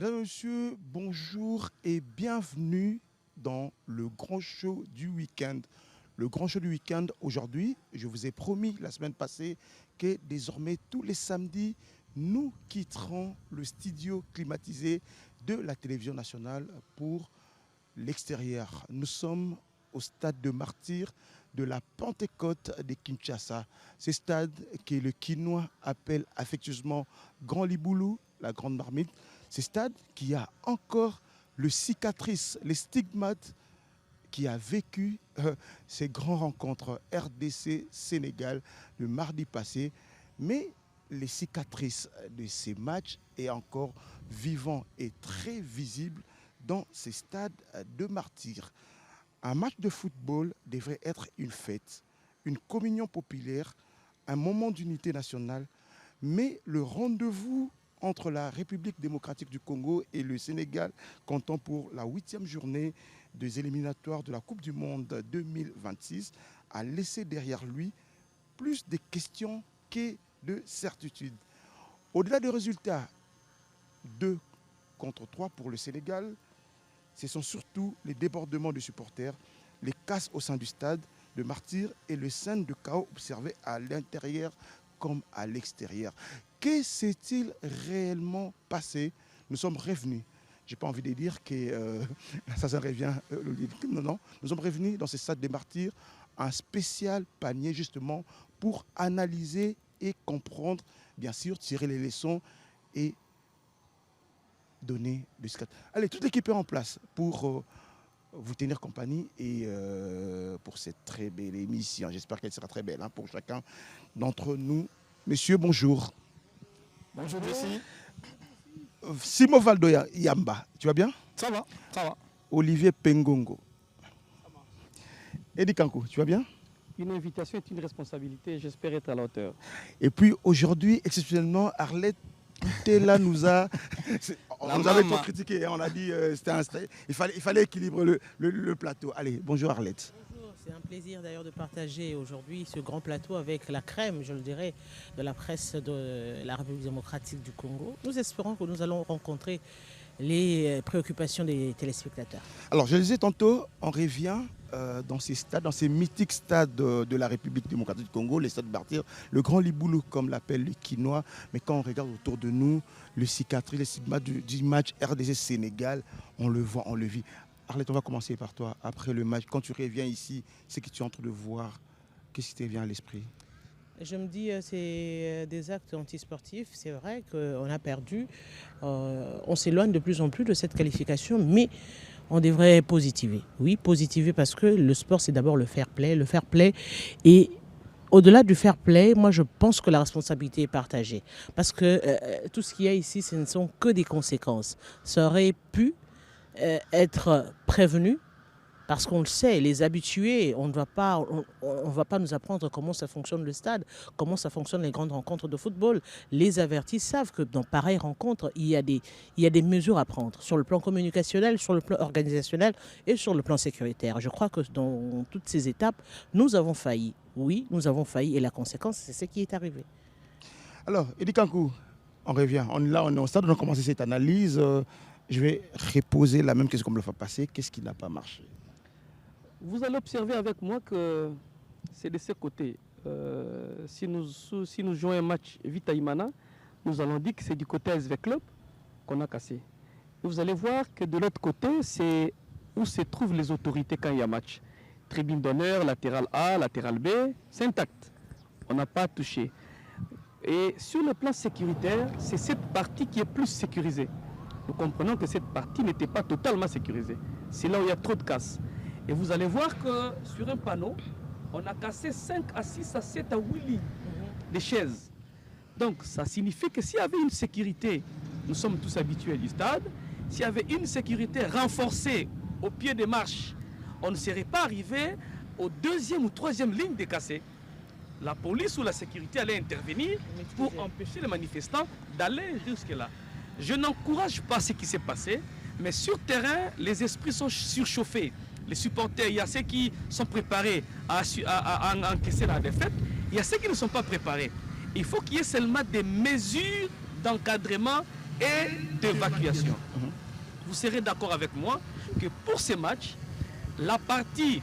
Mesdames et messieurs, bonjour et bienvenue dans le grand show du week-end. Le grand show du week-end, aujourd'hui, je vous ai promis la semaine passée que désormais tous les samedis, nous quitterons le studio climatisé de la télévision nationale pour l'extérieur. Nous sommes au stade de martyrs de la Pentecôte de Kinshasa. Ce stade que le Quinois appelle affectueusement Grand Liboulou, la Grande Marmite. Ce stade qui a encore le cicatrice, les stigmates qui a vécu ces grandes rencontres RDC-Sénégal le mardi passé. Mais les cicatrices de ces matchs est encore vivant et très visible dans ces stades de martyrs. Un match de football devrait être une fête, une communion populaire, un moment d'unité nationale, mais le rendez-vous entre la République démocratique du Congo et le Sénégal, comptant pour la 8e journée des éliminatoires de la Coupe du Monde 2026, a laissé derrière lui plus de questions que de certitudes. Au-delà des résultats, 2-3 pour le Sénégal, ce sont surtout les débordements de supporters, les casses au sein du stade de martyrs et le scène de chaos observé à l'intérieur comme à l'extérieur. Que s'est-il réellement passé? Nous sommes revenus. Je n'ai pas envie de dire que ça revient. Non. Nous sommes revenus dans ce stade des martyrs, un spécial panier justement pour analyser et comprendre, bien sûr, tirer les leçons et donner le scat. Allez, toute l'équipe est en place pour vous tenir compagnie et pour cette très belle émission. J'espère qu'elle sera très belle pour chacun d'entre nous. Monsieur, bonjour. Bonjour, Jessie. Simo Valdoya Yamba, tu vas bien? Ça va, ça va. Olivier Pengongo. Eddie Kankou, tu vas bien? Une invitation est une responsabilité, j'espère être à la hauteur. Et puis aujourd'hui, exceptionnellement, Arlette là nous a... On nous avait trop critiqué, on a dit il fallait équilibrer le plateau. Allez, bonjour Arlette. Bonjour, c'est un plaisir d'ailleurs de partager aujourd'hui ce grand plateau avec la crème, je le dirais, de la presse de la République démocratique du Congo. Nous espérons que nous allons rencontrer les préoccupations des téléspectateurs. Alors, je le disais tantôt, on revient dans ces stades, dans ces mythiques stades de la République démocratique du Congo, les stades de martyrs, le Grand Liboulou, comme l'appelle le Quinois. Mais quand on regarde autour de nous, le cicatrice, les stigmates du match RDC-Sénégal, on le voit, on le vit. Arlette, on va commencer par toi. Après le match, quand tu reviens ici, ce que tu es en train de voir, qu'est-ce qui te vient à l'esprit? Je me dis, c'est des actes antisportifs. C'est vrai qu'on a perdu. On s'éloigne de plus en plus de cette qualification, mais on devrait positiver. Oui, positiver parce que le sport, c'est d'abord le fair play. Le fair play et au-delà du fair play, moi je pense que la responsabilité est partagée. Parce que tout ce qu'il y a ici, ce ne sont que des conséquences. Ça aurait pu être prévenu. Parce qu'on le sait, les habitués, on ne va pas nous apprendre comment ça fonctionne le stade, comment ça fonctionne les grandes rencontres de football. Les avertis savent que dans pareilles rencontres, il y a des mesures à prendre sur le plan communicationnel, sur le plan organisationnel et sur le plan sécuritaire. Je crois que dans toutes ces étapes, nous avons failli. Oui, nous avons failli et la conséquence, c'est ce qui est arrivé. Alors, Eddie Kankou, on revient. On est au stade, on a commencé cette analyse. Je vais reposer la même question comme le fois passé. Qu'est-ce qui n'a pas marché? Vous allez observer avec moi que c'est de ce côté. Si nous jouons un match Vita-Imana, nous allons dire que c'est du côté SV Club qu'on a cassé. Et vous allez voir que de l'autre côté, c'est où se trouvent les autorités quand il y a match. Tribune d'honneur, latéral A, latéral B, c'est intact. On n'a pas touché. Et sur le plan sécuritaire, c'est cette partie qui est plus sécurisée. Nous comprenons que cette partie n'était pas totalement sécurisée. C'est là où il y a trop de casse. Et vous allez voir que sur un panneau, on a cassé 5 à 6 à 7 à 8 lignes de chaises. Donc ça signifie que s'il y avait une sécurité, nous sommes tous habitués du stade, s'il y avait une sécurité renforcée au pied des marches, on ne serait pas arrivé aux 2e ou 3e ligne de cassé. La police ou la sécurité allait intervenir pour empêcher les manifestants d'aller jusque-là. Je n'encourage pas ce qui s'est passé, mais sur terrain, les esprits sont surchauffés. Les supporters, il y a ceux qui sont préparés à encaisser la défaite, il y a ceux qui ne sont pas préparés. Il faut qu'il y ait seulement des mesures d'encadrement et d'évacuation. Vous serez d'accord avec moi que pour ces matchs, la partie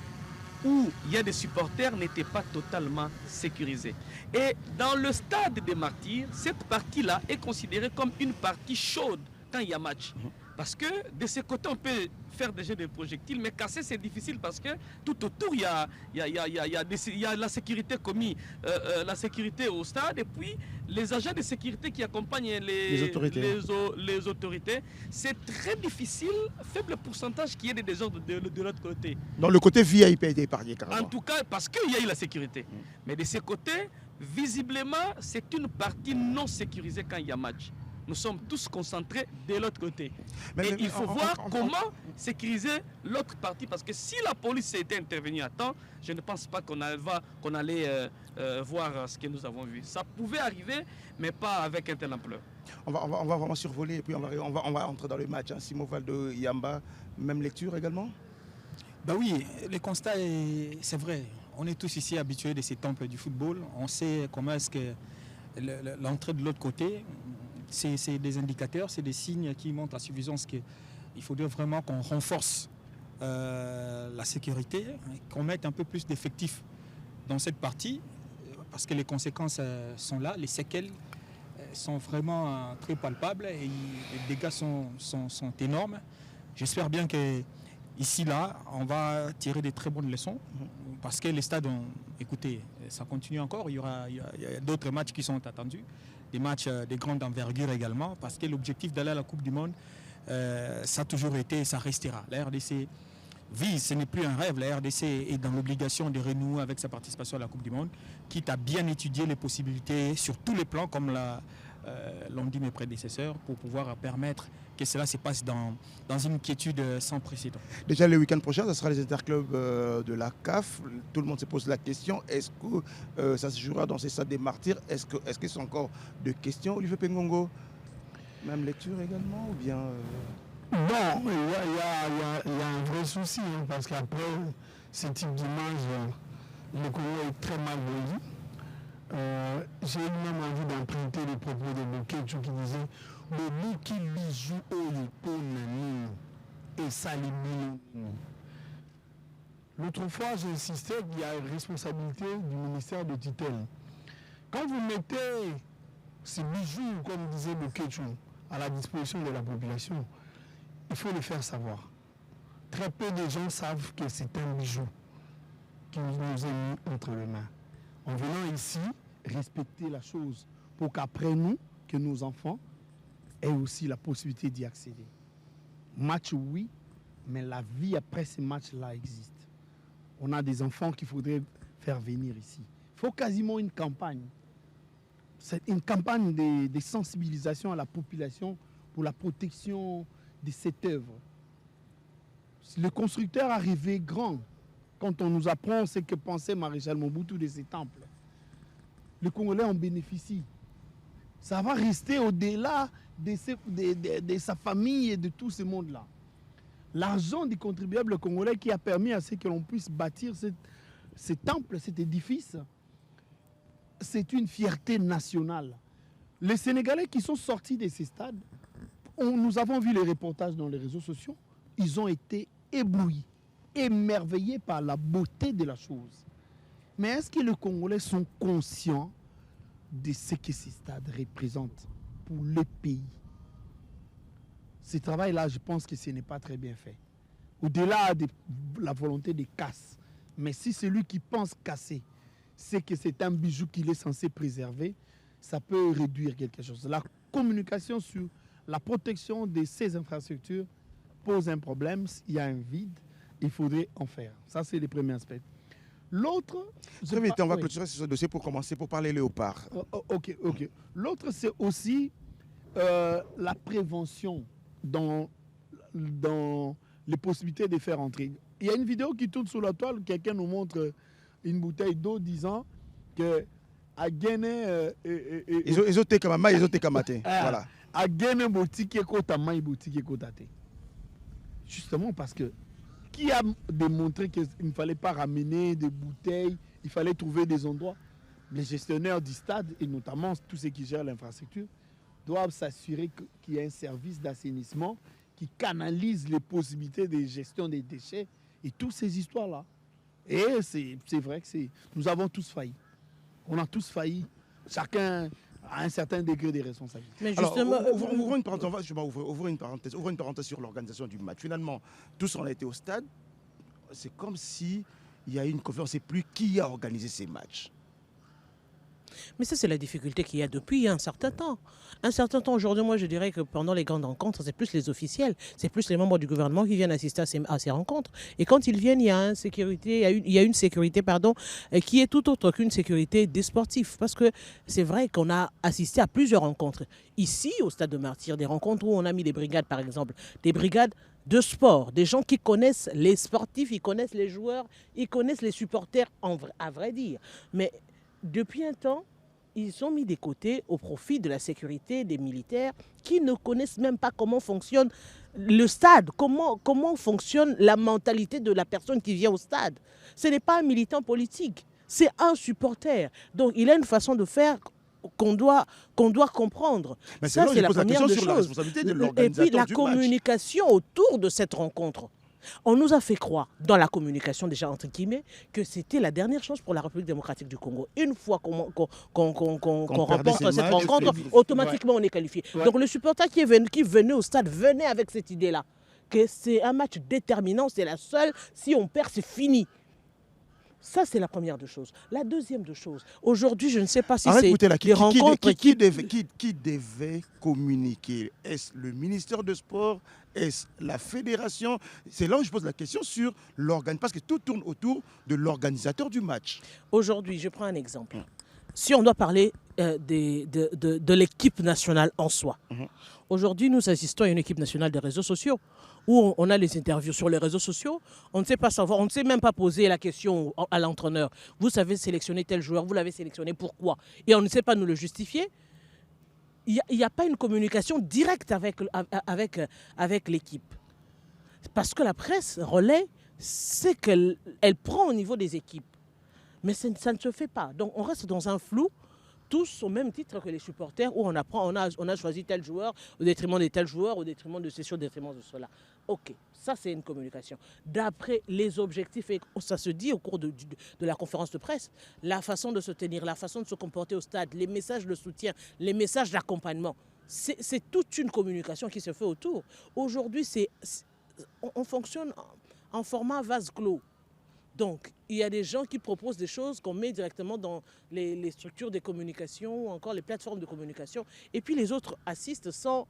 où il y a des supporters n'était pas totalement sécurisée. Et dans le stade des Martyrs, cette partie-là est considérée comme une partie chaude quand il y a match. Parce que de ce côté, on peut faire des jets de projectiles, mais casser, c'est difficile parce que tout autour, il y a la sécurité commis, la sécurité au stade, et puis les agents de sécurité qui accompagnent les autorités. C'est très difficile, faible pourcentage qu'il y ait des désordres de l'autre côté. Donc le côté VIP a été épargné carrément. En tout cas, parce qu'il y a eu la sécurité. Mais de ce côté, visiblement, c'est une partie non sécurisée quand il y a match. Nous sommes tous concentrés de l'autre côté. Et il faut voir comment sécuriser l'autre partie. Parce que si la police était intervenue à temps, je ne pense pas qu'on allait voir ce que nous avons vu. Ça pouvait arriver, mais pas avec un tel ampleur. On va vraiment survoler et puis on va entrer dans le match. Hein. Simon Valdo Yamba, même lecture également? Ben oui, le constat, c'est vrai. On est tous ici habitués de ces temples du football. On sait comment est-ce que l'entrée de l'autre côté... C'est des indicateurs, c'est des signes qui montrent à suffisance qu'il faudrait vraiment qu'on renforce la sécurité, qu'on mette un peu plus d'effectifs dans cette partie, parce que les conséquences sont là, les séquelles sont vraiment très palpables et les dégâts sont énormes. J'espère bien qu'ici, là, on va tirer des très bonnes leçons, parce que les stades, écoutez, ça continue encore, il y a d'autres matchs qui sont attendus. Des matchs de grande envergure également, parce que l'objectif d'aller à la Coupe du Monde, ça a toujours été et ça restera. La RDC vise, ce n'est plus un rêve, la RDC est dans l'obligation de renouer avec sa participation à la Coupe du Monde, quitte à bien étudier les possibilités sur tous les plans, comme l'ont dit mes prédécesseurs, pour pouvoir permettre que cela se passe dans une quiétude sans précédent. Déjà le week-end prochain, ce sera les interclubs de la CAF. Tout le monde se pose la question, est-ce que ça se jouera dans ces stades des Martyrs? Est-ce que c'est encore de questions? Olivier Pengongo, même lecture également ou bien Bon, il y a un vrai souci, hein, parce qu'après ce type d'image, le Congo est très mal vendu. J'ai même envie d'emprunter les propos de Boketchou qui disait le Buki bijou oyo et salimino. L'autre fois, j'ai insisté qu'il y a une responsabilité du ministère de tutelle. Quand vous mettez ces bijoux, comme disait Boketchou, à la disposition de la population, il faut le faire savoir. Très peu de gens savent que c'est un bijou qui nous est mis entre les mains. En venant ici, respecter la chose pour qu'après nous, que nos enfants aient aussi la possibilité d'y accéder. Match, oui, mais la vie après ces matchs-là existe. On a des enfants qu'il faudrait faire venir ici. Il faut quasiment une campagne. C'est une campagne de sensibilisation à la population pour la protection de cette œuvre. Le constructeur arrivait grand. Quand on nous apprend ce que pensait Maréchal Mobutu de ces temples, les Congolais en bénéficient. Ça va rester au-delà de sa famille et de tout ce monde-là. L'argent des contribuables congolais qui a permis à ce que l'on puisse bâtir ce temple, cet édifice, c'est une fierté nationale. Les Sénégalais qui sont sortis de ces stades, nous avons vu les reportages dans les réseaux sociaux, ils ont été éblouis, émerveillés par la beauté de la chose. Mais est-ce que les Congolais sont conscients de ce que ces stades représentent pour le pays? Ce travail-là, je pense que ce n'est pas très bien fait. Au-delà de la volonté de casse, mais si celui qui pense casser sait que c'est un bijou qu'il est censé préserver, ça peut réduire quelque chose. La communication sur la protection de ces infrastructures pose un problème. Il y a un vide, il faudrait en faire. Ça, c'est le premier aspect. L'autre... Très vite, on va clôturer ce dossier pour commencer, pour parler léopard. Ok. L'autre, c'est aussi la prévention dans les possibilités de faire entrer. Il y a une vidéo qui tourne sur la toile, quelqu'un nous montre une bouteille d'eau disant que à Guinée... Ils ont été kamama, ils ont été kamaté. Voilà. À Guinée, boutique kotama, boutique kotate. Justement parce que qui a démontré qu'il ne fallait pas ramener des bouteilles, il fallait trouver des endroits. Les gestionnaires du stade, et notamment tous ceux qui gèrent l'infrastructure, doivent s'assurer qu'il y a un service d'assainissement qui canalise les possibilités de gestion des déchets et toutes ces histoires-là. Et c'est vrai que nous avons tous failli. On a tous failli. Chacun a un certain degré de responsabilité. Mais Alors, justement, ouvrons une parenthèse, je vais ouvrir une parenthèse sur l'organisation du match. Finalement, tous on a été au stade. C'est comme si il y a eu une conférence. C'est plus qui a organisé ces matchs. mais ça, c'est la difficulté qu'il y a depuis un certain temps. Un certain temps, aujourd'hui, moi, je dirais que pendant les grandes rencontres, c'est plus les officiels, c'est plus les membres du gouvernement qui viennent assister à ces rencontres. Et quand ils viennent, il y a une sécurité qui est tout autre qu'une sécurité des sportifs. Parce que c'est vrai qu'on a assisté à plusieurs rencontres. Ici, au Stade de Martyrs, des rencontres où on a mis des brigades, par exemple, des brigades de sport, des gens qui connaissent les sportifs, ils connaissent les joueurs, ils connaissent les supporters, à vrai dire. Mais depuis un temps, ils sont mis de côté au profit de la sécurité des militaires qui ne connaissent même pas comment fonctionne le stade, comment fonctionne la mentalité de la personne qui vient au stade. Ce n'est pas un militant politique, c'est un supporter. Donc il a une façon de faire qu'on doit comprendre. Mais ça, c'est la première des sur la choses. responsabilité de Et l'organisateur puis la du communication autour de cette rencontre. On nous a fait croire, dans la communication déjà entre guillemets, que c'était la dernière chance pour la République démocratique du Congo. Une fois qu'on remporte cette rencontre, automatiquement on est qualifié. Ouais. Donc le supporter qui venait au stade venait avec cette idée-là, que c'est un match déterminant, c'est la seule, si on perd c'est fini. Ça, c'est la première de choses. La deuxième de choses, aujourd'hui, je ne sais pas si c'est des rencontres qui devait communiquer. Est-ce le ministère de Sport? Est-ce la fédération? C'est là où je pose la question sur l'organisation, parce que tout tourne autour de l'organisateur du match. Aujourd'hui, je prends un exemple. Si on doit parler de l'équipe nationale en soi, aujourd'hui, nous assistons à une équipe nationale des réseaux sociaux où on a les interviews sur les réseaux sociaux. On ne sait pas savoir, on ne sait même pas poser la question à l'entraîneur. Vous savez sélectionner tel joueur, vous l'avez sélectionné, pourquoi? Et on ne sait pas nous le justifier. Il n'y a pas une communication directe avec l'équipe. Parce que la presse relais, c'est qu'elle prend au niveau des équipes. Mais ça ne se fait pas. Donc on reste dans un flou, tous au même titre que les supporters, où on a choisi tel joueur au détriment de tel joueur, au détriment de ceci, au détriment de cela. Ok, ça c'est une communication. D'après les objectifs, et ça se dit au cours de la conférence de presse, la façon de se tenir, la façon de se comporter au stade, les messages de soutien, les messages d'accompagnement, c'est toute une communication qui se fait autour. Aujourd'hui, on fonctionne en format vase clos. Donc, il y a des gens qui proposent des choses qu'on met directement dans les structures de communication ou encore les plateformes de communication. Et puis les autres assistent sans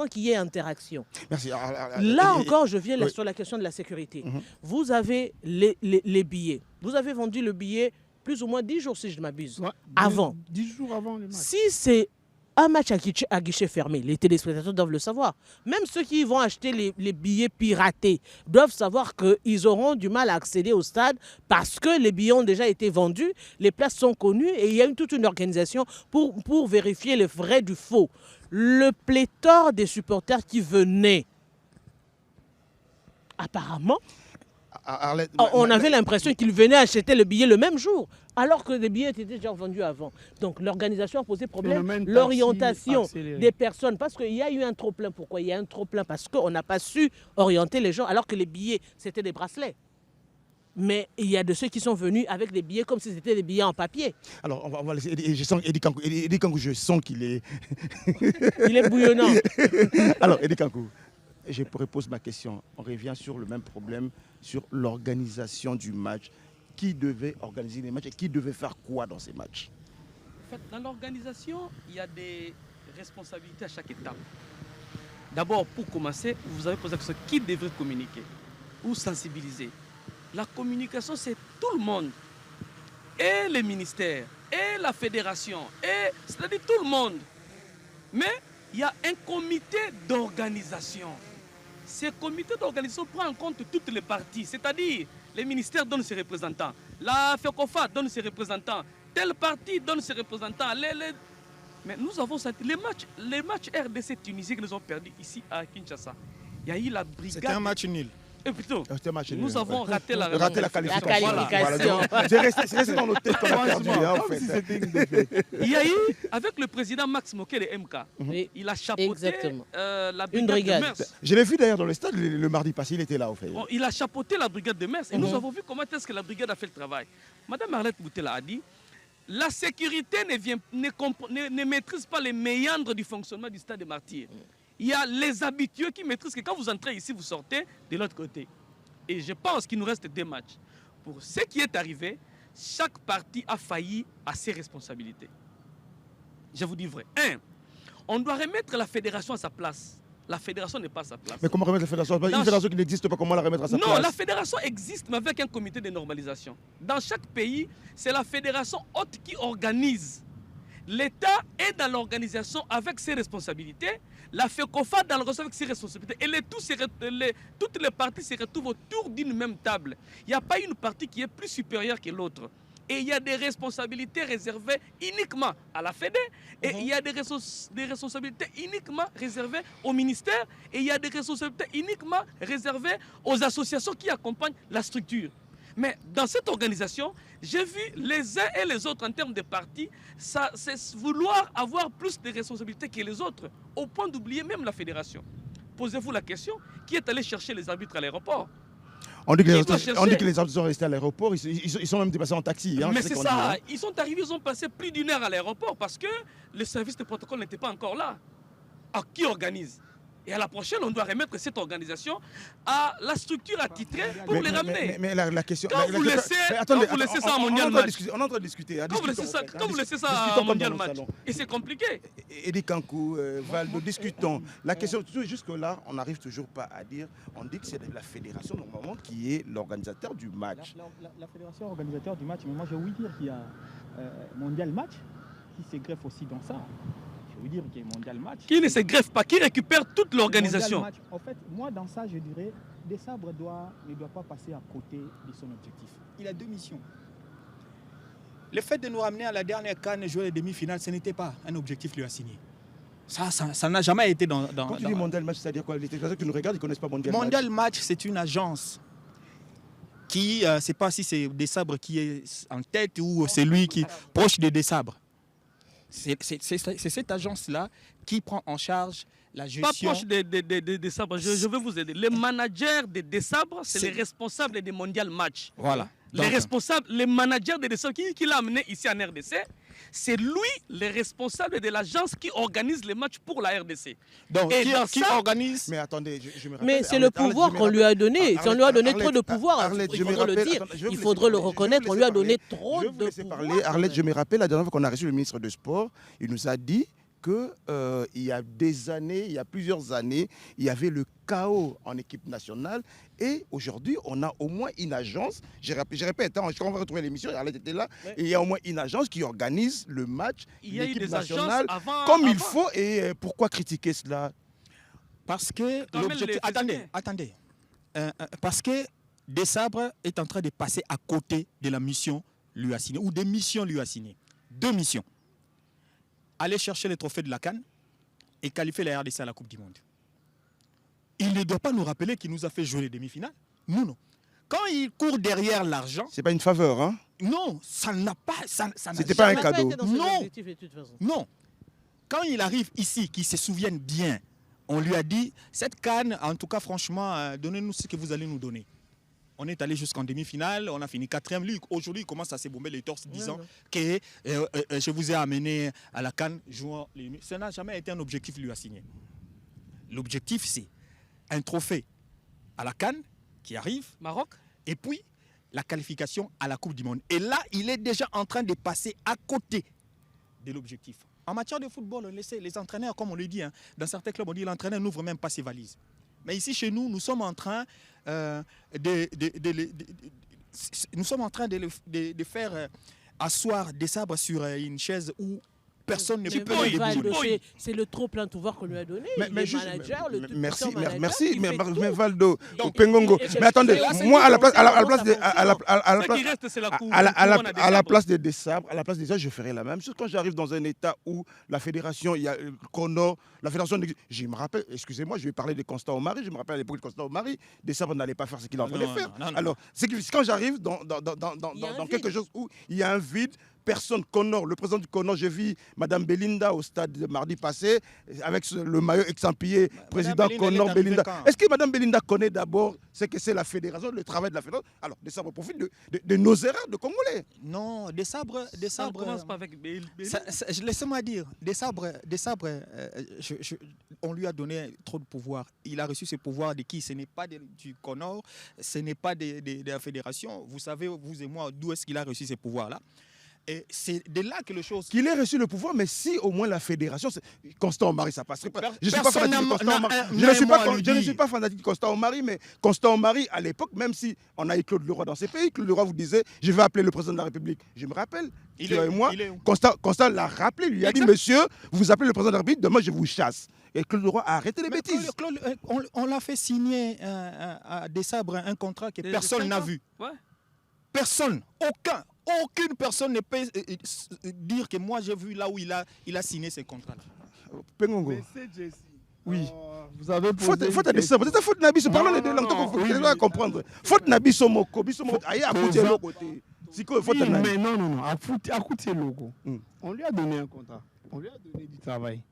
qu'il y ait interaction. Merci. Là encore, je viens sur la question de la sécurité. Vous avez les billets. Vous avez vendu le billet plus ou moins 10 jours, si je ne m'abuse, avant. 10 jours avant le match. Si c'est un match à guichet fermé, les téléspectateurs doivent le savoir. Même ceux qui vont acheter les billets piratés doivent savoir qu'ils auront du mal à accéder au stade parce que les billets ont déjà été vendus, les places sont connues et il y a toute une organisation pour vérifier le vrai du faux. Le pléthore des supporters qui venaient, apparemment, on avait l'impression qu'ils venaient acheter le billet le même jour, alors que les billets étaient déjà vendus avant. Donc l'organisation a posé problème, l'orientation des personnes, parce qu'il y a eu un trop-plein. Pourquoi il y a un trop-plein? Parce qu'on n'a pas su orienter les gens, alors que les billets, c'était des bracelets. Mais il y a de ceux qui sont venus avec des billets comme si c'était des billets en papier. Alors, on va laisser. Je sens Eddie Kankou, je sens qu'il est... Il est bouillonnant. Alors, Eddie Kankou, je repose ma question. On revient sur le même problème, sur l'organisation du match. Qui devait organiser les matchs et qui devait faire quoi dans ces matchs? En fait, dans l'organisation, il y a des responsabilités à chaque étape. D'abord, pour commencer, vous avez posé la question, qui devrait communiquer ou sensibiliser? La communication, c'est tout le monde. Et les ministères, et la fédération, c'est-à-dire tout le monde. Mais il y a un comité d'organisation. Ce comité d'organisation prend en compte toutes les parties, c'est-à-dire les ministères donnent ses représentants, la FECOFA donne ses représentants, tel parti donne ses représentants. Mais nous avons senti les matchs RDC Tunisie que nous avons perdu ici à Kinshasa. Il y a eu la brigade. C'était un match nul. Et plutôt, C'était un match nul, nous avons ouais. raté la Raté la qualification. qualification. Voilà. C'est resté dans nos têtes qu'on a perdu, hein, en Comme si fait. c'était une défaite. Il y a eu, avec le président Max Moquet de MK, Oui. il a chapeauté Exactement. la Une brigade de brigade. Mers. Je l'ai vu d'ailleurs dans le stade le mardi passé, il était là, au fait. Bon, il a chapeauté la brigade de Mers et nous avons vu comment est-ce que la brigade a fait le travail. Madame Arlette Boutela a dit, la sécurité ne maîtrise pas les méandres du fonctionnement du stade des Martyrs. Il y a les habitués qui maîtrisent que quand vous entrez ici, vous sortez de l'autre côté. Et je pense qu'il nous reste 2 matchs. Pour ce qui est arrivé, chaque parti a failli à ses responsabilités. Je vous dis vrai. 1. On doit remettre la fédération à sa place. La fédération n'est pas à sa place. Mais comment remettre la fédération? Une fédération qui n'existe pas, comment la remettre à sa place? Non, la fédération existe, mais avec un comité de normalisation. Dans chaque pays, c'est la fédération haute qui organise. L'État est dans l'organisation avec ses responsabilités. La FECOFA dans l'organisation avec ses responsabilités. Et toutes les parties se retrouvent autour d'une même table. Il n'y a pas une partie qui est plus supérieure que l'autre. Et il y a des responsabilités réservées uniquement à la Fédé. Et il y a des responsabilités uniquement réservées au ministère. Et il y a des responsabilités uniquement réservées aux associations qui accompagnent la structure. Mais dans cette organisation, j'ai vu les uns et les autres en termes de partis, c'est vouloir avoir plus de responsabilités que les autres, au point d'oublier même la fédération. Posez-vous la question, qui est allé chercher les arbitres à l'aéroport? On dit que les arbitres sont restés à l'aéroport, ils sont même dépassés en taxi. Hein, mais c'est ça, hein. ils sont arrivés, ils ont passé plus d'1 heure à l'aéroport parce que le service de protocole n'était pas encore là. Alors, qui organise? Et à la prochaine, on doit remettre cette organisation à la structure attitrée pour les ramener. Mais la question... Quand vous laissez ça en mondial match, on est en train de discuter. quand vous laissez ça en mondial match, et c'est compliqué. Eddie Kankou, Valdo, discutons. La question, jusque-là, on n'arrive toujours pas à dire, on dit que c'est la fédération normalement qui est l'organisateur du match. La fédération organisateur du match, mais moi je veux dire qu'il y a mondial match qui se greffe aussi dans ça. Je veux dire qu'il y a mondial match. Qui ne se greffe pas, qui récupère toute l'organisation. En fait, moi dans ça, je dirais, Desabre ne doit pas passer à côté de son objectif. Il a 2 missions. Le fait de nous ramener à la dernière CAN et jouer les demi-finales, ce n'était pas un objectif lui assigné. Ça n'a jamais été dans... Quand tu dis mondial match, c'est-à-dire quoi? Les téléspectateurs qui nous regardent, ils ne connaissent pas mondial match. Mondial match, c'est une agence qui, je ne sais pas si c'est Desabre qui est en tête ou c'est lui qui est proche de Desabre. C'est cette agence-là qui prend en charge la gestion. Pas proche des sabres, je vais vous aider. Les managers des sabres, c'est les responsables des mondial match. Voilà. Les managers des sabres, qui l'a amené ici en RDC, c'est lui le responsable de l'agence qui organise les matchs pour la RDC. Donc, et qui organise. Mais attendez, je me rappelle. Mais c'est le pouvoir qu'on lui a donné. Si on lui a donné trop de pouvoir, il faudrait le dire. Il faudrait le reconnaître. On lui a donné trop de pouvoir. Parler. Arlette, je me rappelle la dernière fois qu'on a reçu le ministre des Sports, il nous a dit qu'il y a des années, il y a plusieurs années, il y avait le chaos en équipe nationale. Et aujourd'hui, on a au moins une agence, je répète, hein, on va retrouver l'émission, Arlette était là, et il y a au moins une agence qui organise le match, l'équipe nationale, comme il faut. Et pourquoi critiquer cela? Parce que l'objectif... Attendez. Parce que Desabre est en train de passer à côté de la mission lui assignée, ou des missions lui assignées. 2 missions. Aller chercher les trophées de la CAN et qualifier la RDC à la Coupe du Monde. Il ne doit pas nous rappeler qu'il nous a fait jouer les demi-finales. Non. Quand il court derrière l'argent... C'est pas une faveur, hein? Non, ça n'a pas... C'était pas un cadeau. Non. Quand il arrive ici, qu'il se souvienne bien, on lui a dit, cette CAN, en tout cas, franchement, donnez-nous ce que vous allez nous donner. On est allé jusqu'en demi-finale, on a fini 4e. Lui, aujourd'hui, il commence à se bomber les torses disant que je vous ai amené à la CAN jouant les... Ça n'a jamais été un objectif lui assigné. L'objectif, c'est un trophée à la CAN qui arrive, Maroc, et puis la qualification à la Coupe du Monde. Et là, il est déjà en train de passer à côté de l'objectif. En matière de football, on laisse les entraîneurs, comme on le dit, hein, dans certains clubs, on dit l'entraîneur n'ouvre même pas ses valises. Mais ici, chez nous, nous sommes en train de faire asseoir Desabre sur une chaise où personne ne peut Chipoy, le Chipoy. débouler. C'est le trop plein de pouvoir qu'on lui a donné. Mais Il est juste- manager, le tout merci, puissant manager, merci, il mais, fait tout. mais Valdo, Donc, Pengongo. et- Mais attendez, là, c'est moi à la lui, place, on sait comment ça à la Ce place, qui reste, c'est la coupe. à la couronne Dessabres. place des Dessabres, à la place des Dessabres, je ferai la même chose quand j'arrive dans un état où la fédération, il y a Condor, la fédération, je me rappelle, excusez-moi, je vais parler de Constant Omari, je me rappelle à l'époque de Constant Omari, Dessabres n'allait pas faire ce qu'il est en train de Non, faire. non, non. Alors, c'est que quand j'arrive dans Il y a un vide. quelque chose où il y a un vide, personne, Connor, le président du Connor, j'ai vu Madame Belinda au stade de mardi passé, avec le maillot exampillé, président Belinda, Connor elle est arrivée Belinda. quand? Est-ce que Madame Belinda connaît d'abord ce que c'est la fédération, le travail de la fédération? Alors, Dessabres profite de nos erreurs de Congolais. Non, Dessabres, Ça ne commence pas avec laissez-moi dire, Dessabres, on lui a donné trop de pouvoir. Il a reçu ce pouvoir de qui? Ce n'est pas du Connor, ce n'est pas de la fédération. Vous savez, vous et moi, d'où est-ce qu'il a reçu ce pouvoir-là? Et c'est de là que les choses... Qu'il ait reçu le pouvoir, mais si au moins la fédération, Constant Omari, ça passerait pas. Je ne suis pas Personne fanatique de n'a- Constant Omari. n'a- Je ne suis n'a un mot à lui je ne dire. suis pas fanatique de Constant Omari, mais Constant Omari, à l'époque, même si on a eu Claude Leroy dans ces pays, Claude Leroy vous disait, je vais appeler le président de la République. Je me rappelle, Il tu est et où? moi, Il est où? Constant l'a rappelé, lui a dit, Exact. monsieur, vous appelez le président de la République, demain je vous chasse. Et Claude Leroy a arrêté les Mais bêtises. on l'a fait signer à Dessabres un contrat que Des personne n'a 5 ans. vu. Ouais. Personne, aucune personne ne peut dire que moi j'ai vu là où il a signé ce contrat-là. Pengongo. Mais c'est Jesse. Oui. Vous avez Faute posé à une Dessabres, c'est faute Nabiso. Parlons les deux Non, langues, non, faut oui, que oui. comprendre. Faute Nabiso Moko, Biso Moko, aïe, à côté de l'autre côté. Siko, faute Oui, Nabi. mais non. À côté logo. Hmm. On lui a donné un contrat. On lui a donné du travail.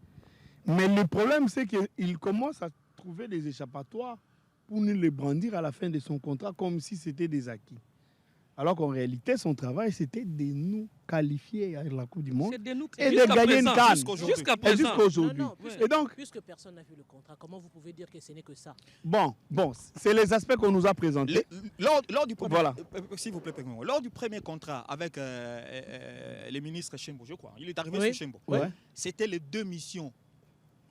Mais le problème, c'est qu'il commence à trouver des échappatoires pour nous les brandir à la fin de son contrat comme si c'était des acquis. Alors qu'en réalité, son travail, c'était de nous qualifier à la Coupe du Monde C'est de nous et de jusqu'à gagner une présent, canne. Jusqu'à Et présent. jusqu'à aujourd'hui. Non, Et donc, puisque personne n'a vu le contrat, comment vous pouvez dire que ce n'est que ça? bon, c'est les aspects qu'on nous a présentés. Lors du premier, Voilà. s'il vous plaît, Pengongo, lors du premier contrat avec les ministres Chembo, je crois, il est arrivé Oui. sur Chembo. Ouais. C'était les 2 missions.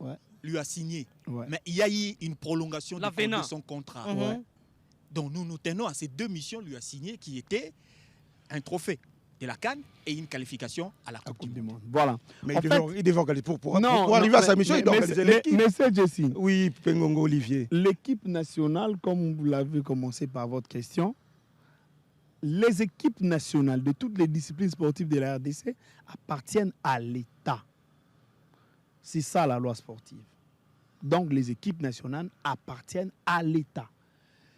Ouais. Lui a signé. Ouais. Mais il y a eu une prolongation L'avenant. de son contrat. Mhm. Ouais. Donc nous nous tenons à ces 2 missions lui a signé qui étaient un trophée de la CAN et une qualification à la La Coupe Coupe du du Monde. Monde. Voilà. Mais En il devait organiser pour Non, arriver à non, sa mission, il doit organiser l'équipe. Mais c'est Jesse. Oui, Pengongo Olivier. L'équipe nationale, comme vous l'avez commencé par votre question, les équipes nationales de toutes les disciplines sportives de la RDC appartiennent à l'État. C'est ça la loi sportive. Donc les équipes nationales appartiennent à l'État.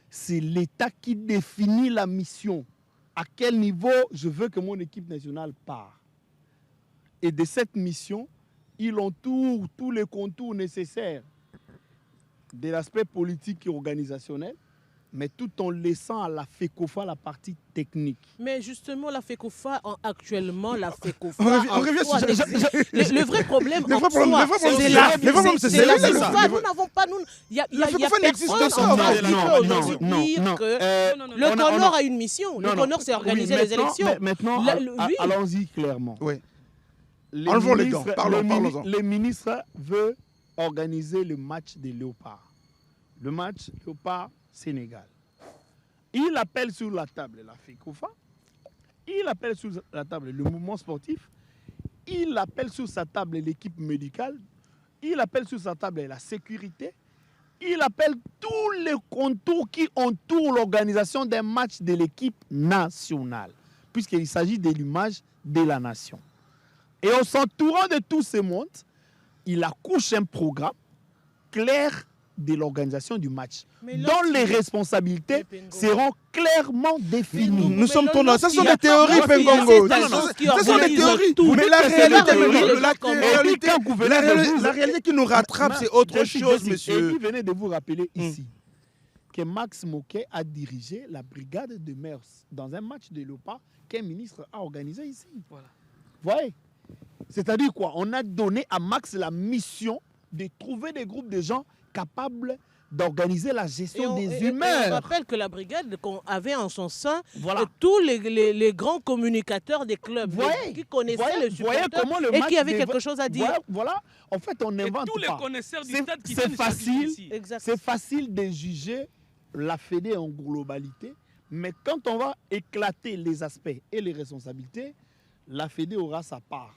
C'est l'État qui définit la mission. À quel niveau je veux que mon équipe nationale part. Et de cette mission, il entoure tous les contours nécessaires de l'aspect politique et organisationnel, mais tout en laissant à la FECOFA la partie technique. Mais justement, la FECOFA, actuellement, la FECOFA. On revient en soi, sur- le vrai problème, Le vrai en problème, soi, le vrai problème, c'est c'est la ça. Le vrai problème, c'est c'est la ça. FECOFA. Nous n'avons pas. Il y a La FECOFA n'existe personne pas. en France qui Non, peut aujourd'hui dire non. que Non, non, non. le on a- Connor a une mission. Le Connor, c'est organiser les élections. Maintenant, Oui. allons-y clairement. Oui. Les Enlevons les ministres- gants. Parlons-en. Les ministres veulent organiser le match des Léopards. Le match Léopard-Sénégal. Il appelle sur la table la FECOFA. Il appelle sur la table le mouvement sportif. Il appelle sur sa table l'équipe médicale. Il appelle sur sa table la sécurité. Il appelle tous les contours qui entourent l'organisation d'un match de l'équipe nationale, puisqu'il s'agit de l'image de la nation. Et en s'entourant de tous ces mondes, il accouche un programme clair de l'organisation du match, Mais dont lorsqu'il- les responsabilités Mais Pengo- seront clairement définies. Nous sommes Mais tournants. Ça sont lorsqu'il y des a théories, pas- Pengongo. lorsqu'il y a Ça, des ce sont des organise théories. tout. Mais la C'est réalité, là que les gens la commencent. réalité, Et puis, quand vous venez de vous- la réalité qui nous rattrape, c'est autre chose, Et monsieur. il venait de vous rappeler ici que Max Moquet a dirigé la brigade de Mers dans un match de l'OPA qu'un ministre a organisé ici. Voilà. Vous voyez? C'est-à-dire quoi? On a donné à Max la mission de trouver des groupes de gens capables d'organiser la gestion des on humeurs. rappelle que la brigade qu'on avait en son sein Voilà. tous les grands communicateurs des clubs Voyez, qui connaissaient voyez, le supporter comment le et match qui avaient des- quelque chose à dire. Voilà. En fait, on Et n'invente tous les pas. connaisseurs du C'est- stade qui c'est viennent chaque jour facile. ici. Exact. C'est facile de juger la Fédé en globalité, mais quand on va éclater les aspects et les responsabilités, la Fédé aura sa part.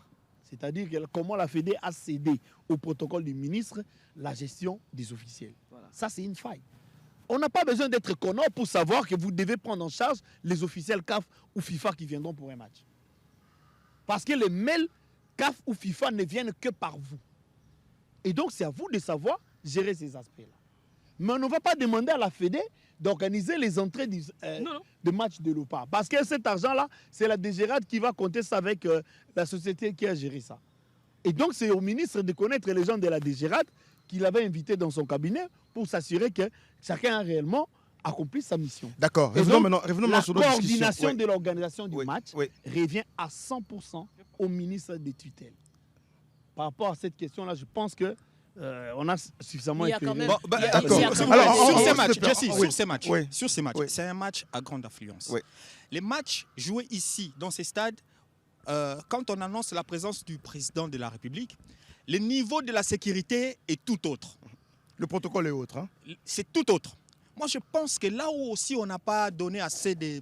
C'est-à-dire comment la Fédé a cédé au protocole du ministre la gestion des officiels. Voilà. Ça, c'est une faille. On n'a pas besoin d'être connard pour savoir que vous devez prendre en charge les officiels CAF ou FIFA qui viendront pour un match. Parce que les mails CAF ou FIFA ne viennent que par vous. Et donc, c'est à vous de savoir gérer ces aspects-là. Mais on ne va pas demander à la Fédé d'organiser les entrées de matchs de l'OPA. Parce que cet argent-là, c'est la DGRAD qui va compter ça avec la société qui a géré ça. Et donc, c'est au ministre de connaître les gens de la DGRAD qu'il avait invité dans son cabinet pour s'assurer que chacun a réellement accompli sa mission. D'accord. Revenons maintenant sur notre discussion. La coordination de l'organisation du match oui. revient à 100% au ministre des tutelles. Par rapport à cette question-là, je pense que on a suffisamment Il y a quand même... D'accord. Sur ces matchs, c'est un match à grande affluence. Oui. Les matchs joués ici, dans ces stades, quand on annonce la présence du président de la République, le niveau de la sécurité est tout autre. Le protocole est autre. Hein? C'est tout autre. Moi, je pense que là où aussi on n'a pas donné assez de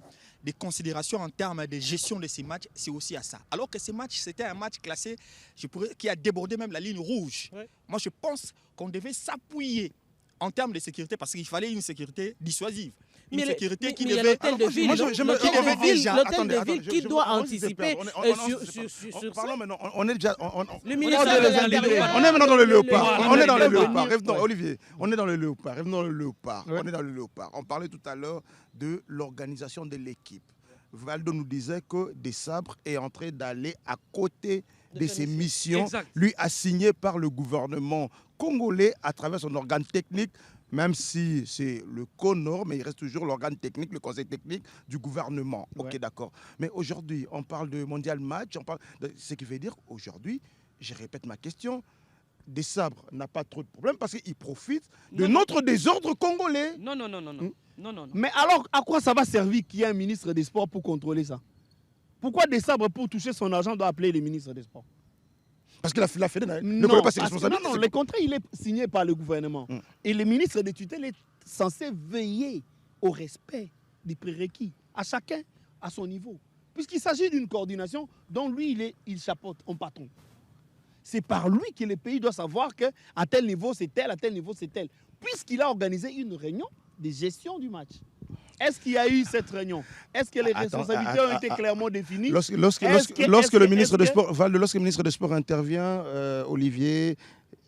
considérations en termes de gestion de ces matchs, c'est aussi à ça. Alors que ces matchs, c'était un match classé, qui a débordé même la ligne rouge. Ouais. Moi, je pense qu'on devait s'appuyer en termes de sécurité parce qu'il fallait une sécurité dissuasive. Une sécurité qui devait... L'hôtel de ville, l'hôtel de ville qui doit anticiper sur ça. Maintenant, on est déjà... Le ministère de l'Intérieur... On est maintenant dans le léopard. On est dans le léopard. Revenons, Olivier. On est dans le léopard. Revenons dans le léopard. On est dans le léopard. On parlait tout à l'heure de l'organisation de l'équipe. Valdo nous disait que Des Sabres est en train d'aller à côté de ses missions, lui assignées par le gouvernement congolais à travers son organe technique, même si c'est le CONOR, mais il reste toujours l'organe technique, le conseil technique du gouvernement. Ouais. Ok, d'accord. Mais aujourd'hui, on parle de mondial match, on parle de... ce qui veut dire aujourd'hui, je répète ma question, Des Sabres n'a pas trop de problèmes parce qu'il profite de notre désordre congolais. Non. Non. Mais alors, à quoi ça va servir qu'il y ait un ministre des Sports pour contrôler ça? Pourquoi Des Sabres, pour toucher son argent, doit appeler le ministre des Sports? Parce que la Fédé ne connaît pas ses responsabilités. Non, le contrat, il est signé par le gouvernement. Et le ministre des tutelles est censé veiller au respect des prérequis, à chacun à son niveau. Puisqu'il s'agit d'une coordination dont lui, il chapeaute en patron. C'est par lui que le pays doit savoir qu'à tel niveau c'est tel, à tel niveau c'est tel. Puisqu'il a organisé une réunion de gestion du match. Est-ce qu'il y a eu cette réunion? Est-ce que les responsabilités ont été clairement définies? Lorsque le ministre des Sports intervient, Olivier,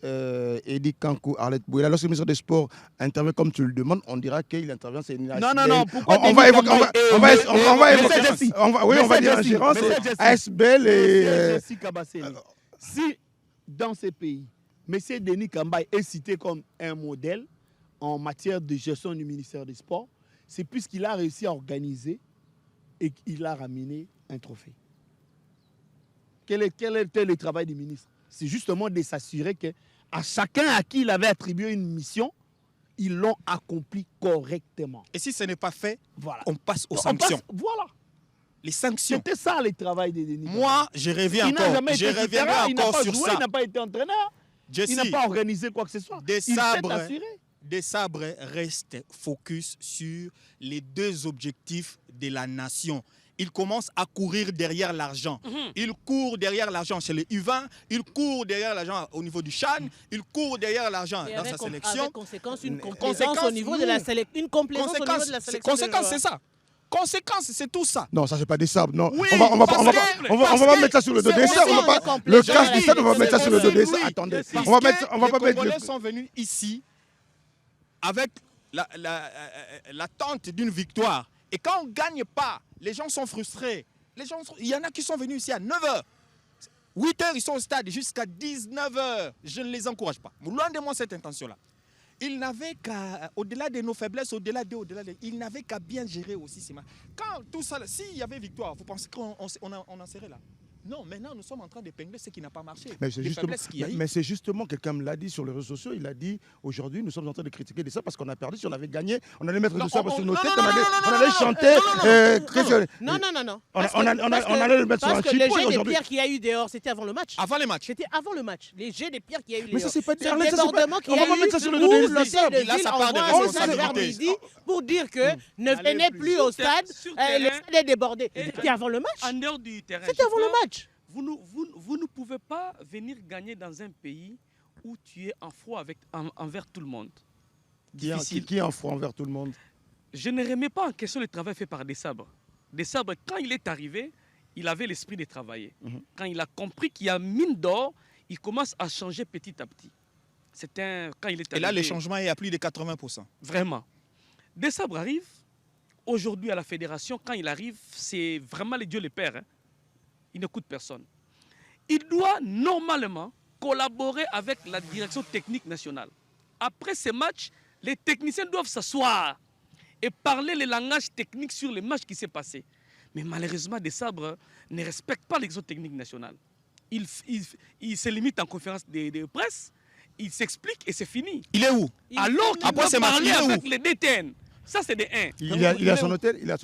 Eddy Kankou, Arlette Bouila, lorsque le ministre des Sports intervient comme tu le demandes, on dira qu'il intervient, c'est une... Non, pourquoi on va évoquer, on va dire ingérence, ASBL et... Si dans ces pays, M. Denis Kambaye est cité comme un modèle en matière de gestion du ministère des Sports, c'est puisqu'il a réussi à organiser et qu'il a ramené un trophée. Quel était le travail du ministre? C'est justement de s'assurer qu'à chacun à qui il avait attribué une mission, ils l'ont accompli correctement. Et si ce n'est pas fait, voilà, on passe aux sanctions. Voilà. Les sanctions. C'était ça le travail de Denis. Moi, je reviens encore sur ça. Il n'a pas été entraîneur. Il n'a pas organisé quoi que ce soit. Des Sabres restent focus sur les deux objectifs de la nation. Il commence à courir derrière l'argent. Il court derrière l'argent chez les U20, il court derrière l'argent au niveau du CHAN, il court derrière l'argent dans sa sélection. Avec conséquence, une complaisance au niveau de la sélection. Conséquence, c'est ça. Conséquence, c'est tout ça. Non, ça c'est pas Des Sabres, non. Oui, on va pas mettre ça sur le dos des Sabres. Le cash du Stade, on va mettre ça sur le dos des Sabres. Attendez, on va pas mettre. Les Congolais sont venus ici avec l'attente d'une victoire. Et quand on ne gagne pas, les gens sont frustrés. Il y en a qui sont venus ici à 9h. 8h, ils sont au stade jusqu'à 19h. Je ne les encourage pas. Loin de moi cette intention-là. Ils n'avaient qu'à, au-delà de nos faiblesses, ils n'avaient qu'à bien gérer aussi ces matchs. Quand tout ça, s'il y avait victoire, vous pensez qu'on en serait là? Non, maintenant nous sommes en train d'épingler ce qui n'a pas marché. Mais c'est justement, quelqu'un me l'a dit sur les réseaux sociaux, il a dit aujourd'hui nous sommes en train de critiquer Des Sabres parce qu'on a perdu. Si on avait gagné, on allait mettre Des Sabres sur nos têtes, on allait chanter. Non. On allait le mettre sur un chipot. Parce que le jet des pierres qu'il y a eu dehors, c'était avant le match. Avant le match. C'était avant le match. Les jets des pierres qu'il y a eu dehors. Mais ça c'est pas le débordement qu'il y a eu. On va mettre ça sur le dos des Sabres. Là ça part de responsabilité. Pour dire que ne venez plus au stade, le stade est débordé. C'était avant le match. En dehors du terrain. C'était avant le match. vous ne pouvez pas venir gagner dans un pays où tu es en froid envers tout le monde. Difficile. Qui est en froid envers tout le monde? Je ne remets pas en question le travail fait par Desabre. Desabre, quand il est arrivé, il avait l'esprit de travailler. Quand il a compris qu'il y a mine d'or, il commence à changer petit à petit. Quand il est arrivé, Et là, le changement est à plus de 80%. Vraiment. Desabre arrive. Aujourd'hui, à la fédération, quand il arrive, c'est vraiment les dieux les pères. Hein. Il n'écoute personne. Il doit normalement collaborer avec la direction technique nationale. Après ces matchs, les techniciens doivent s'asseoir et parler le langage technique sur les matchs qui s'est passé. Mais malheureusement, Desabre ne respecte pas l'exo technique nationale. Il se limite en conférence de presse, il s'explique et c'est fini. Il est où? Alors qu'il doit parler avec les DTN. Ça, c'est des 1. Il a son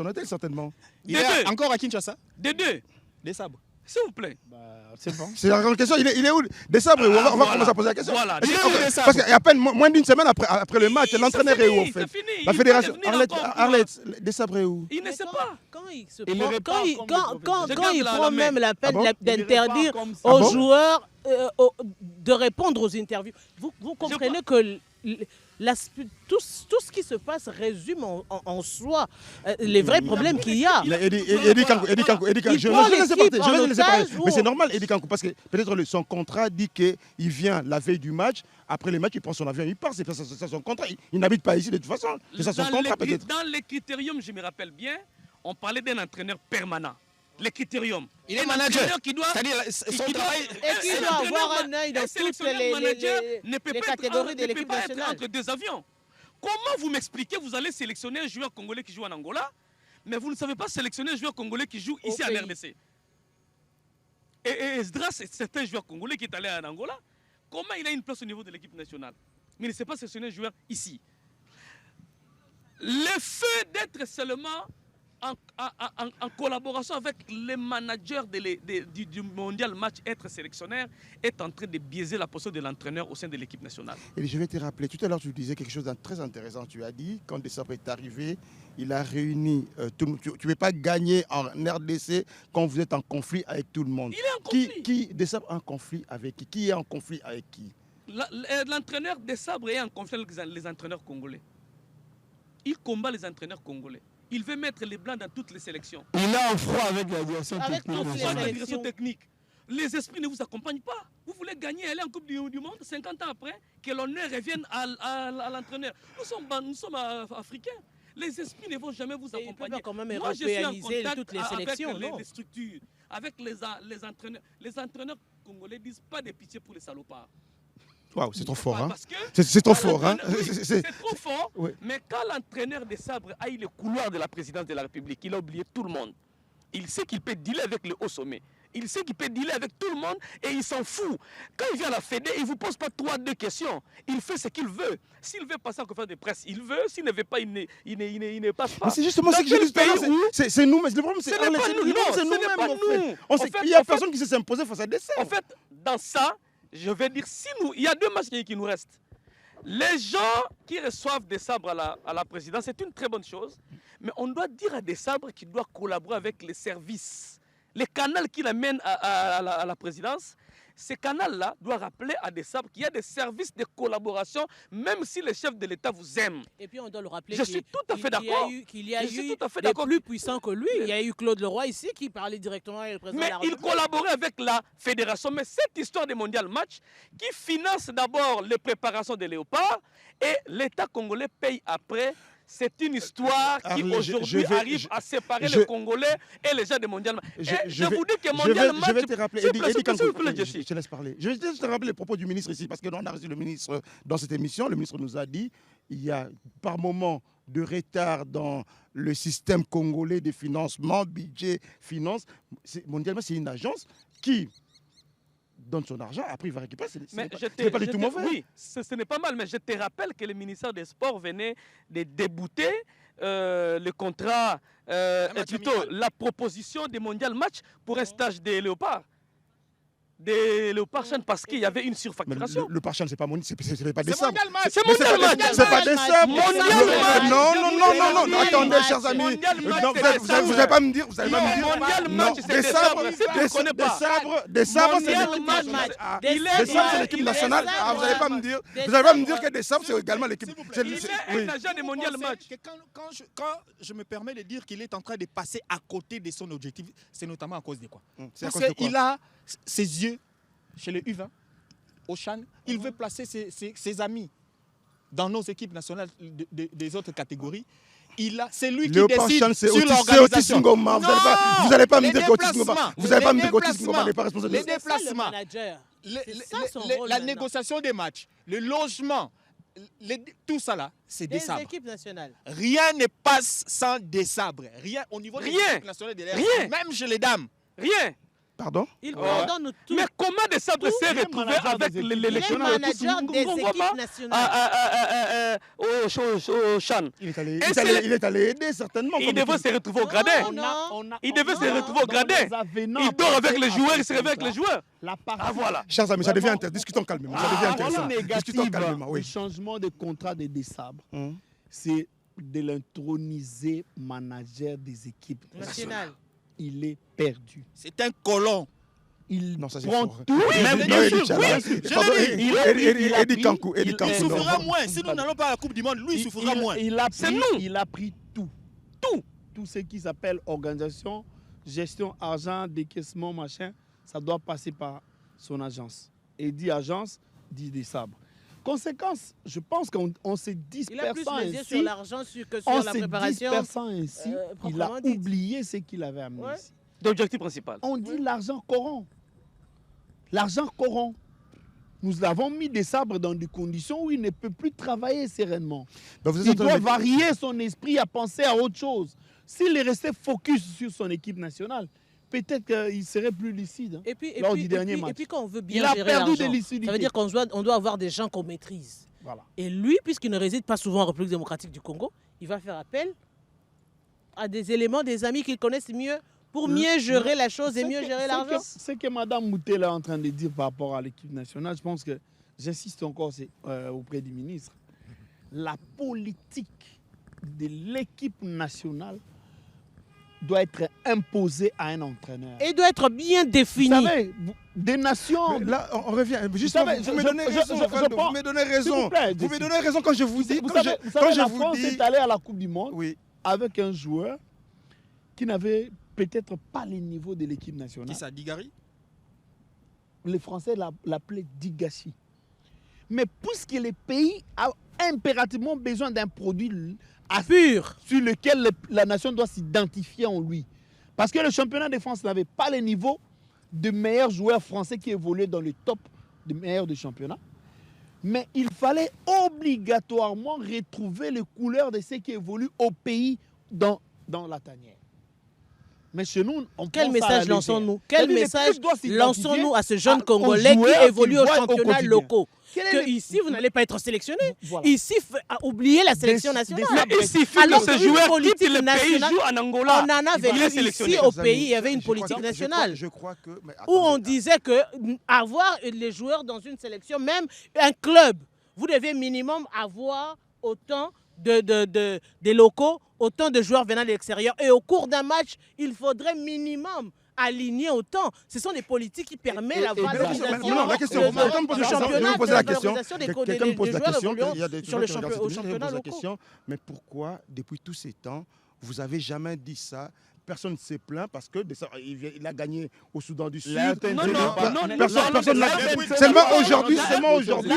hôtel, certainement. Il est encore à Kinshasa? Des 2. Desabre. S'il vous plaît. C'est bon. C'est la grande question. Il est où? Desabre, on va voilà. commencer à poser la question. Voilà. Parce qu'à peine moins d'une semaine après le match, l'entraîneur est où en fait? C'est fini. La fédération. Arlette, Desabre est où? il ne sait pas. Quand Il il prend même la peine Ah bon? d'interdire Ah aux bon? joueurs de répondre aux interviews, vous comprenez que tout ce qui se passe résume en soi les vrais problèmes qu'il y a. Il a Eddie Kankou. Je vais le laisser parler. Mais c'est normal, Eddie Kankou, parce que peut-être son contrat dit qu'il vient la veille du match. Après le match, il prend son avion, il part. C'est ça son contrat. Il n'habite pas ici de toute façon. C'est ça son contrat peut-être. Dans les critériums, je me rappelle bien, on parlait d'un entraîneur permanent. Les critériums. Il est manager. Qui doit, C'est-à-dire son travail. Et qui doit avoir un œil dans toutes les catégories de l'équipe nationale. Entre deux avions. Comment vous m'expliquez, vous allez sélectionner un joueur congolais qui joue en Angola, mais vous ne savez pas sélectionner un joueur congolais qui joue ici en RDC? Et Esdras, c'est un joueur congolais qui est allé en Angola. Comment il a une place au niveau de l'équipe nationale? Mais il ne sait pas sélectionner un joueur ici. Le fait d'être seulement en collaboration avec les managers du mondial match, être sélectionnaire, est en train de biaiser la posture de l'entraîneur au sein de l'équipe nationale. Et je vais te rappeler, tout à l'heure tu disais quelque chose de très intéressant. Tu as dit, quand Desabre est arrivé, il a réuni tout le monde. Tu ne peux pas gagner en RDC quand vous êtes en conflit avec tout le monde. Il est en conflit. Desabre en conflit avec qui? Qui est en conflit avec qui? L'entraîneur Desabre est en conflit avec les entraîneurs congolais. Il combat les entraîneurs congolais. Il veut mettre les blancs dans toutes les sélections. Il est en froid avec la direction technique. Les esprits ne vous accompagnent pas. Vous voulez gagner, aller en Coupe du Monde 50 ans après, que l'honneur revienne à l'entraîneur. Nous sommes africains. Les esprits ne vont jamais vous accompagner. Moi, je suis en contact toutes les sélections, avec les structures, avec les entraîneurs. Les entraîneurs congolais ne disent pas de pitié pour les salopards. Waouh, c'est trop fort, hein? C'est trop fort, hein? C'est trop fort, oui. Mais quand l'entraîneur des sabres a eu le couloir de la présidence de la République, il a oublié tout le monde. Il sait qu'il peut dealer avec le haut sommet. Il sait qu'il peut dealer avec tout le monde et il s'en fout. Quand il vient à la Fédé, il ne vous pose pas 2 questions. Il fait ce qu'il veut. S'il veut passer en conférence de presse, il veut. S'il ne veut pas, il ne passe pas. Mais c'est justement ce que j'ai dit tout à l'heure. C'est nous, mais le problème, c'est nous-mêmes. Il n'y a personne qui s'est imposé face à des. En fait, dans ça, je vais dire, il y a 2 matchs qui nous restent. Les gens qui reçoivent des sabres à la présidence, c'est une très bonne chose. Mais on doit dire à des sabres qu'il doit collaborer avec les services. Les canaux qui l'amènent à la présidence, ces canaux-là doivent rappeler à des sabres qu'il y a des services de collaboration, même si le chef de l'État vous aime. Et puis on doit le rappeler qu'il y a eu des plus puissants que lui. Il y a eu Claude Leroy ici qui parlait directement avec le président de la République. Mais il collaborait avec la fédération. Mais cette histoire des mondial match qui finance d'abord les préparations des léopards et l'État congolais paye après. C'est une histoire qui aujourd'hui arrive à séparer les Congolais et les gens des mondial match. Je vous dis que mondial match... Je vais te rappeler, je te laisse parler. Je vais te rappeler les propos du ministre ici, parce que nous on a reçu le ministre dans cette émission. Le ministre nous a dit il y a par moment de retard dans le système congolais de financement, budget, finance. Mondialement, c'est une agence qui donne son argent, après il va récupérer. Ce n'est pas du tout mauvais. Oui, ce n'est pas mal, mais je te rappelle que le ministère des Sports venait de débouter le contrat, plutôt la proposition des mondial match pour un stage des léopards. de Léopard Chan parce qu'il y avait une Mais surfacturation. le Parchan, c'est pas mon, c'est pas des C'est sabres. mondial match. C'est Mais mondial match. C'est pas des sabres. Mondial match. Non, attendez, match. chers amis. Mondial match, Non, c'est vous des sabres. allez pas me dire, vous allez pas me dire. Mondial Non, match, c'est des des sabres, sabres. Si tu ne connais pas. des sabres, c'est Mondial l'équipe match. nationale. Ah, Il est- Des sabres, c'est l'équipe il est- nationale. Ah, vous allez pas me dire que des sabres, c'est également l'équipe. Il est un agent de mondial Vous match. pensez que quand je me permets de dire qu'il est en train de passer à côté de son objectif, c'est notamment à cause de quoi? C'est à Parce cause de quoi? qu'il a ses yeux chez le U20, au Chan. Il veut placer ses amis dans nos équipes nationales des autres catégories. C'est lui qui Léopard décide Chan, c'est sur Otis l'organisation. Ngoma. Vous allez pas me dire qu'Otis Ngoma. Vous allez pas me dire qu'Otis déplacements. Ngoma n'est pas responsable de Les ça. déplacements, C'est ça son rôle la maintenant. négociation des matchs, le logement, tout ça là, c'est des Des sabres. équipes nationales. Rien ne passe sans des sabres. Rien au niveau des Rien. équipes nationales de l'air. Rien. Même chez les dames. Rien. Pardon? Il Ouais. coordonne tout. Mais comment des sabres s'est les retrouvé managers avec des équipes. Il est l'électionneur manager des équipes nationales. au Chan? Il est Et allé aider certainement. Il comme devait équipe. se retrouver au gradin. Il devait se retrouver au gradin. Il dort avec les joueurs, il se réveille avec les joueurs. La partie Ah voilà. Chers amis, ça devient Vraiment, intéressant. Discutons calmement. Ça La devient partie intéressant. Discutons négative calmement, du oui. changement de contrat des sabres, Hum. c'est de l'introniser manager des équipes Nationales. Il est perdu. C'est un colon. Il Non, ça, c'est prend fort. tout. Même Non, bien Eddie sûr, Chala. oui, Pardon, je l'ai dit. Eddie Kankou. Eddie il Kankou, Il non. souffrira moins. Si nous n'allons pas à la Coupe du Monde, lui il souffrira moins. C'est nous. Il a pris tout. Tout. Tout ce qui s'appelle organisation, gestion, argent, décaissement, machin, ça doit passer par son agence. Et dit agence, dit des sabres. Conséquence, je pense qu'on s'est Il a plus dispersant les yeux sur ainsi. l'argent que En sur la se préparation. dispersant ainsi, il a proprement dite. oublié ce qu'il avait amené Ouais. ici. L'objectif principal. On dit l'argent corrompt. L'argent corrompt. Nous avons mis des sabres dans des conditions où il ne peut plus travailler sereinement. Ben, vous êtes Il en train doit de- varier son esprit à penser à autre chose. S'il est resté focus sur son équipe nationale, peut-être qu'il serait plus lucide. Et puis, Lors du dernier match. quand on veut Il bien a gérer perdu de l'argent, lucidité. ça veut dire qu'on doit avoir des gens qu'on maîtrise. Voilà. Et lui, puisqu'il ne réside pas souvent en République démocratique du Congo, il va faire appel à des éléments, des amis qu'il connaissent mieux pour mieux gérer la chose et mieux gérer l'argent. Ce que Mme Moutel est en train de dire par rapport à l'équipe nationale, je pense que j'insiste encore auprès du ministre. La politique de l'équipe nationale doit être imposée à un entraîneur. Et doit être bien défini. Vous savez, des nations... Là, on revient. Justement, savez, vous me donnez raison. Vous me donnez raison. Vous me donnez raison quand je vous dis. Vous Quand savez, je la vous France dis. est allée à la Coupe du Monde Oui. avec un joueur qui n'avait peut-être pas les niveaux de l'équipe Qui nationale. ça, Digari? Les Français l'appelaient Digachi. Mais puisque le pays a impérativement besoin d'un produit Pur. sur lequel la nation doit s'identifier en lui. Parce que le championnat de France n'avait pas les niveaux de meilleurs joueurs français qui évoluaient dans le top des meilleurs du championnat. Mais il fallait obligatoirement retrouver les couleurs de ceux qui évoluent au pays dans la tanière. Mais chez nous, on Quel prend ça à la message légère. lançons-nous? Quel C'est-à-dire, le message club doit s'identifier lançons-nous à ce jeune aux Congolais qui joueurs évolue qu'il aux voit au championnats quotidien. locaux? Quel est Que le- ici, vous n'allez pas être sélectionné. Voilà. Ici, oubliez la sélection nationale. des- Il suffit Alors que ce qu'une joueur politique quitte le pays, nationale- joue en Angola. On en avait Il est vu sélectionné. ici au Chers amis, pays, il y avait une je crois politique que- nationale. Je crois que. mais Où on attendez, disait que avoir les joueurs dans une sélection, même un club, vous devez minimum avoir autant des locaux, autant de joueurs venant de l'extérieur. Et au cours d'un match, il faudrait minimum aligner autant. Ce sont des politiques qui permettent la valorisation non, la question, du quelqu'un me pose la question, je vais championnat, vous poser de la la question. valorisation des Quelqu'un me pose la joueurs question. évoluant Il y a des sur le gens qui regardent au cette vidéo, je championnat pose la locaux. question. Mais pourquoi, depuis tous ces temps, vous n'avez jamais dit ça? Personne ne s'est plaint parce que il a gagné au Soudan du Sud. Non, Personne n'a. Seulement aujourd'hui, seulement aujourd'hui.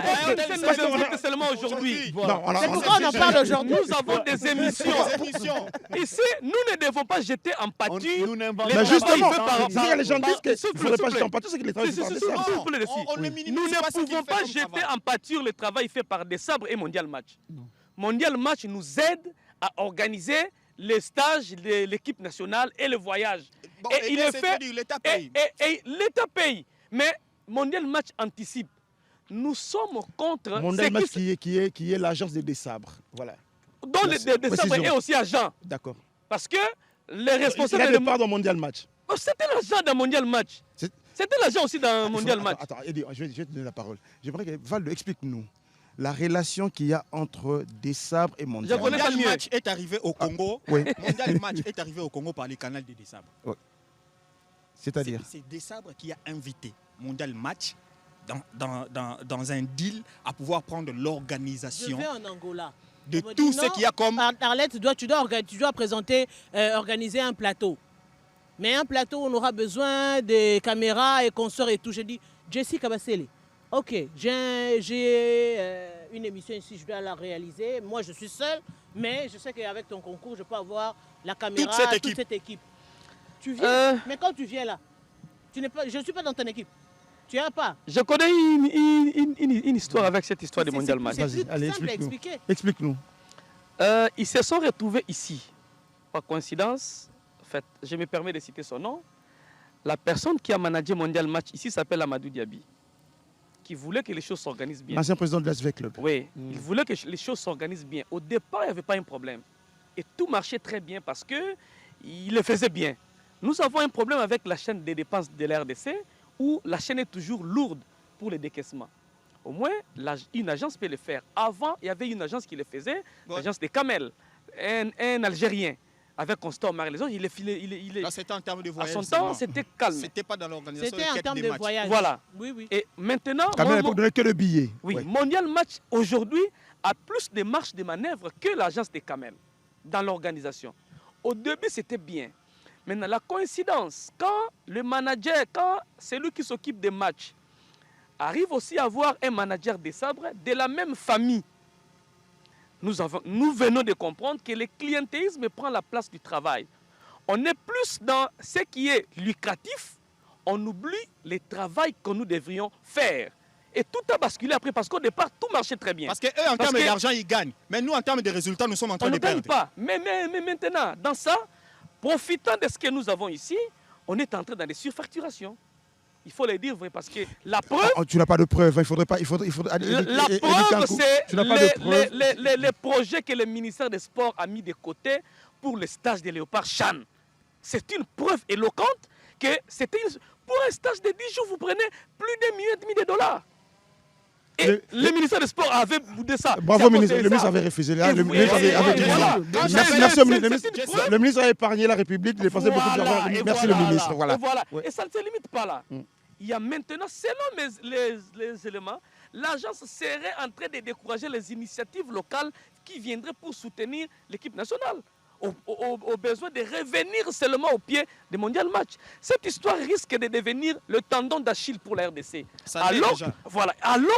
Seulement aujourd'hui. Non, C'est pourquoi on en parle aujourd'hui. Nous avons des émissions. Ici, nous ne devons pas jeter en pâture. Nous n'inventons Mais pas. justement, par- si les gens disent qu'il ne S'il vous faudrait pas plaît. jeter en pâture, c'est que les travailleurs Si, sont si, des si, sabres. s'il vous plaît, On ne Nous minimise ne pas ce qu'il pouvons fait pas comme jeter travail. en pâture le travail fait par des sabres et Mondial Match. Mondial Match nous aide à organiser les stages de l'équipe nationale et le voyage. Bon, Et il est fait. L'État Et, paye. et l'État paye. Mais Mondial Match anticipe. Nous sommes contre Mondial ce Match qui, qui est l'agence des sabres. Voilà, dont les sabres précision. est aussi agent. d'accord. Parce que les Il a responsables des parts dans Mondial Match. C'était l'agent d'un Mondial Match. C'était l'agent aussi dans le Mondial Match. Attends, Eddie, je vais te donner la parole. J'aimerais que Valdo explique-nous la relation qu'il y a entre Desabre et Mondial. Je connais Mondial pas mieux. Match est arrivé au Congo. Oui. Mondial Match est arrivé au Congo par les canaux de Desabre. C'est-à-dire C'est Desabre qui a invité Mondial Match dans un deal à pouvoir prendre Je l'organisation vais en Angola. de On me tout dit, ce non, qu'il y a comme... Arlette, tu dois présenter, organiser un plateau. Mais un plateau, on aura besoin des caméras et consorts et tout. J'ai dit, Jessie Kabasele, ok, j'ai une émission ici, je dois la réaliser. Moi, je suis seul, mais je sais qu'avec ton concours, je peux avoir la caméra, toute cette équipe. Tu viens, mais quand tu viens là, je ne suis pas dans ton équipe. Tu n'as pas. Je connais une histoire avec cette histoire de Mondial Match. Vas-y, allez, simple à explique-nous. expliquer. Explique-nous. Ils se sont retrouvés ici. Par coïncidence, en fait, je me permets de citer son nom. La personne qui a managé Mondial Match ici s'appelle Amadou Diaby, qui voulait que les choses s'organisent bien. Ancien président de l'ASV Club. Oui, il voulait que les choses s'organisent bien. Au départ, il n'y avait pas un problème. Et tout marchait très bien parce qu'il le faisait bien. Nous avons un problème avec la chaîne des dépenses de la RDC où la chaîne est toujours lourde pour les décaissements. Au moins, une agence peut le faire. Avant, il y avait une agence qui le faisait, l'agence des Camel, un Algérien, avec Constant Marie. Les autres, il est... Là, c'était en termes de voyage. À son temps, c'était calme. C'était pas dans l'organisation. C'était en termes de voyage. Voilà. Oui, oui. Et maintenant... Camel à l'époque donnait que le billet. Oui, Ouais. Mondial Match, aujourd'hui, a plus de marge de manœuvre que l'agence des Camel dans l'organisation. Au début, c'était bien. Maintenant, la coïncidence, quand le manager, quand celui qui s'occupe des matchs, arrive aussi à avoir un manager des sabres de la même famille, nous venons de comprendre que le clientélisme prend la place du travail. On est plus dans ce qui est lucratif, on oublie le travail que nous devrions faire. Et tout a basculé après parce qu'au départ, tout marchait très bien. Parce qu'eux, en termes d'argent, ils gagnent. Mais nous, en termes de résultats, nous sommes en train On de ne gagne perdre. pas. Mais maintenant, dans ça, profitant de ce que nous avons ici, on est entré dans des surfacturations. Il faut le dire vrai parce que la preuve... Tu n'as pas de preuve. Il faudrait pas... La preuve, c'est les projets que le ministère des Sports a mis de côté pour le stage de Léopard Chan. C'est une preuve éloquente que c'était pour un stage de 10 jours, vous prenez plus de $1,5 million. Et le ministère des Sports avait boudé ça. Bravo, ministre. Le ministre avait refusé. Le ministre a épargné la République. Il est passé beaucoup d'argent. Merci le ministre. Voilà. Et ça ne se limite pas là. Il y a maintenant, selon les éléments, l'agence serait en train de décourager les initiatives locales qui viendraient pour soutenir l'équipe nationale. Au besoin de revenir seulement au pied des Mondial Match. Cette histoire risque de devenir le tendon d'Achille pour la RDC. Alors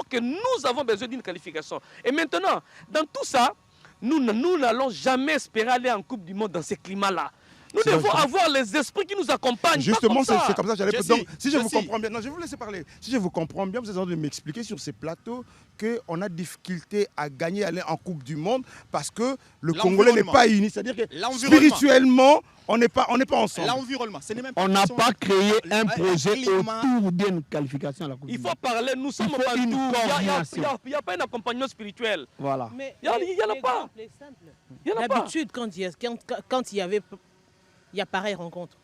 que nous avons besoin d'une qualification. Et maintenant, dans tout ça, nous n'allons jamais espérer aller en Coupe du Monde dans ce climat-là. Nous devons avoir les esprits qui nous accompagnent. Justement, c'est comme ça que j'allais... Donc, si je vous Jessie. comprends bien... Non, je vais vous laisser parler. Si je vous comprends bien, vous êtes en train de m'expliquer sur ces plateaux qu'on a difficulté à gagner, aller en Coupe du Monde parce que le Congolais n'est pas uni. C'est-à-dire que spirituellement, on n'est pas ensemble. L'environnement, ce n'est même pas... On n'a pas créé un projet autour d'une qualification à la Coupe du Il Monde. faut parler, nous sommes pas une tout. coordination. Il n'y a pas un accompagnement spirituel. Voilà. Mais Il y en a pas. Il y en a pas. D'habitude, quand il y avait... Il y a pareille rencontre.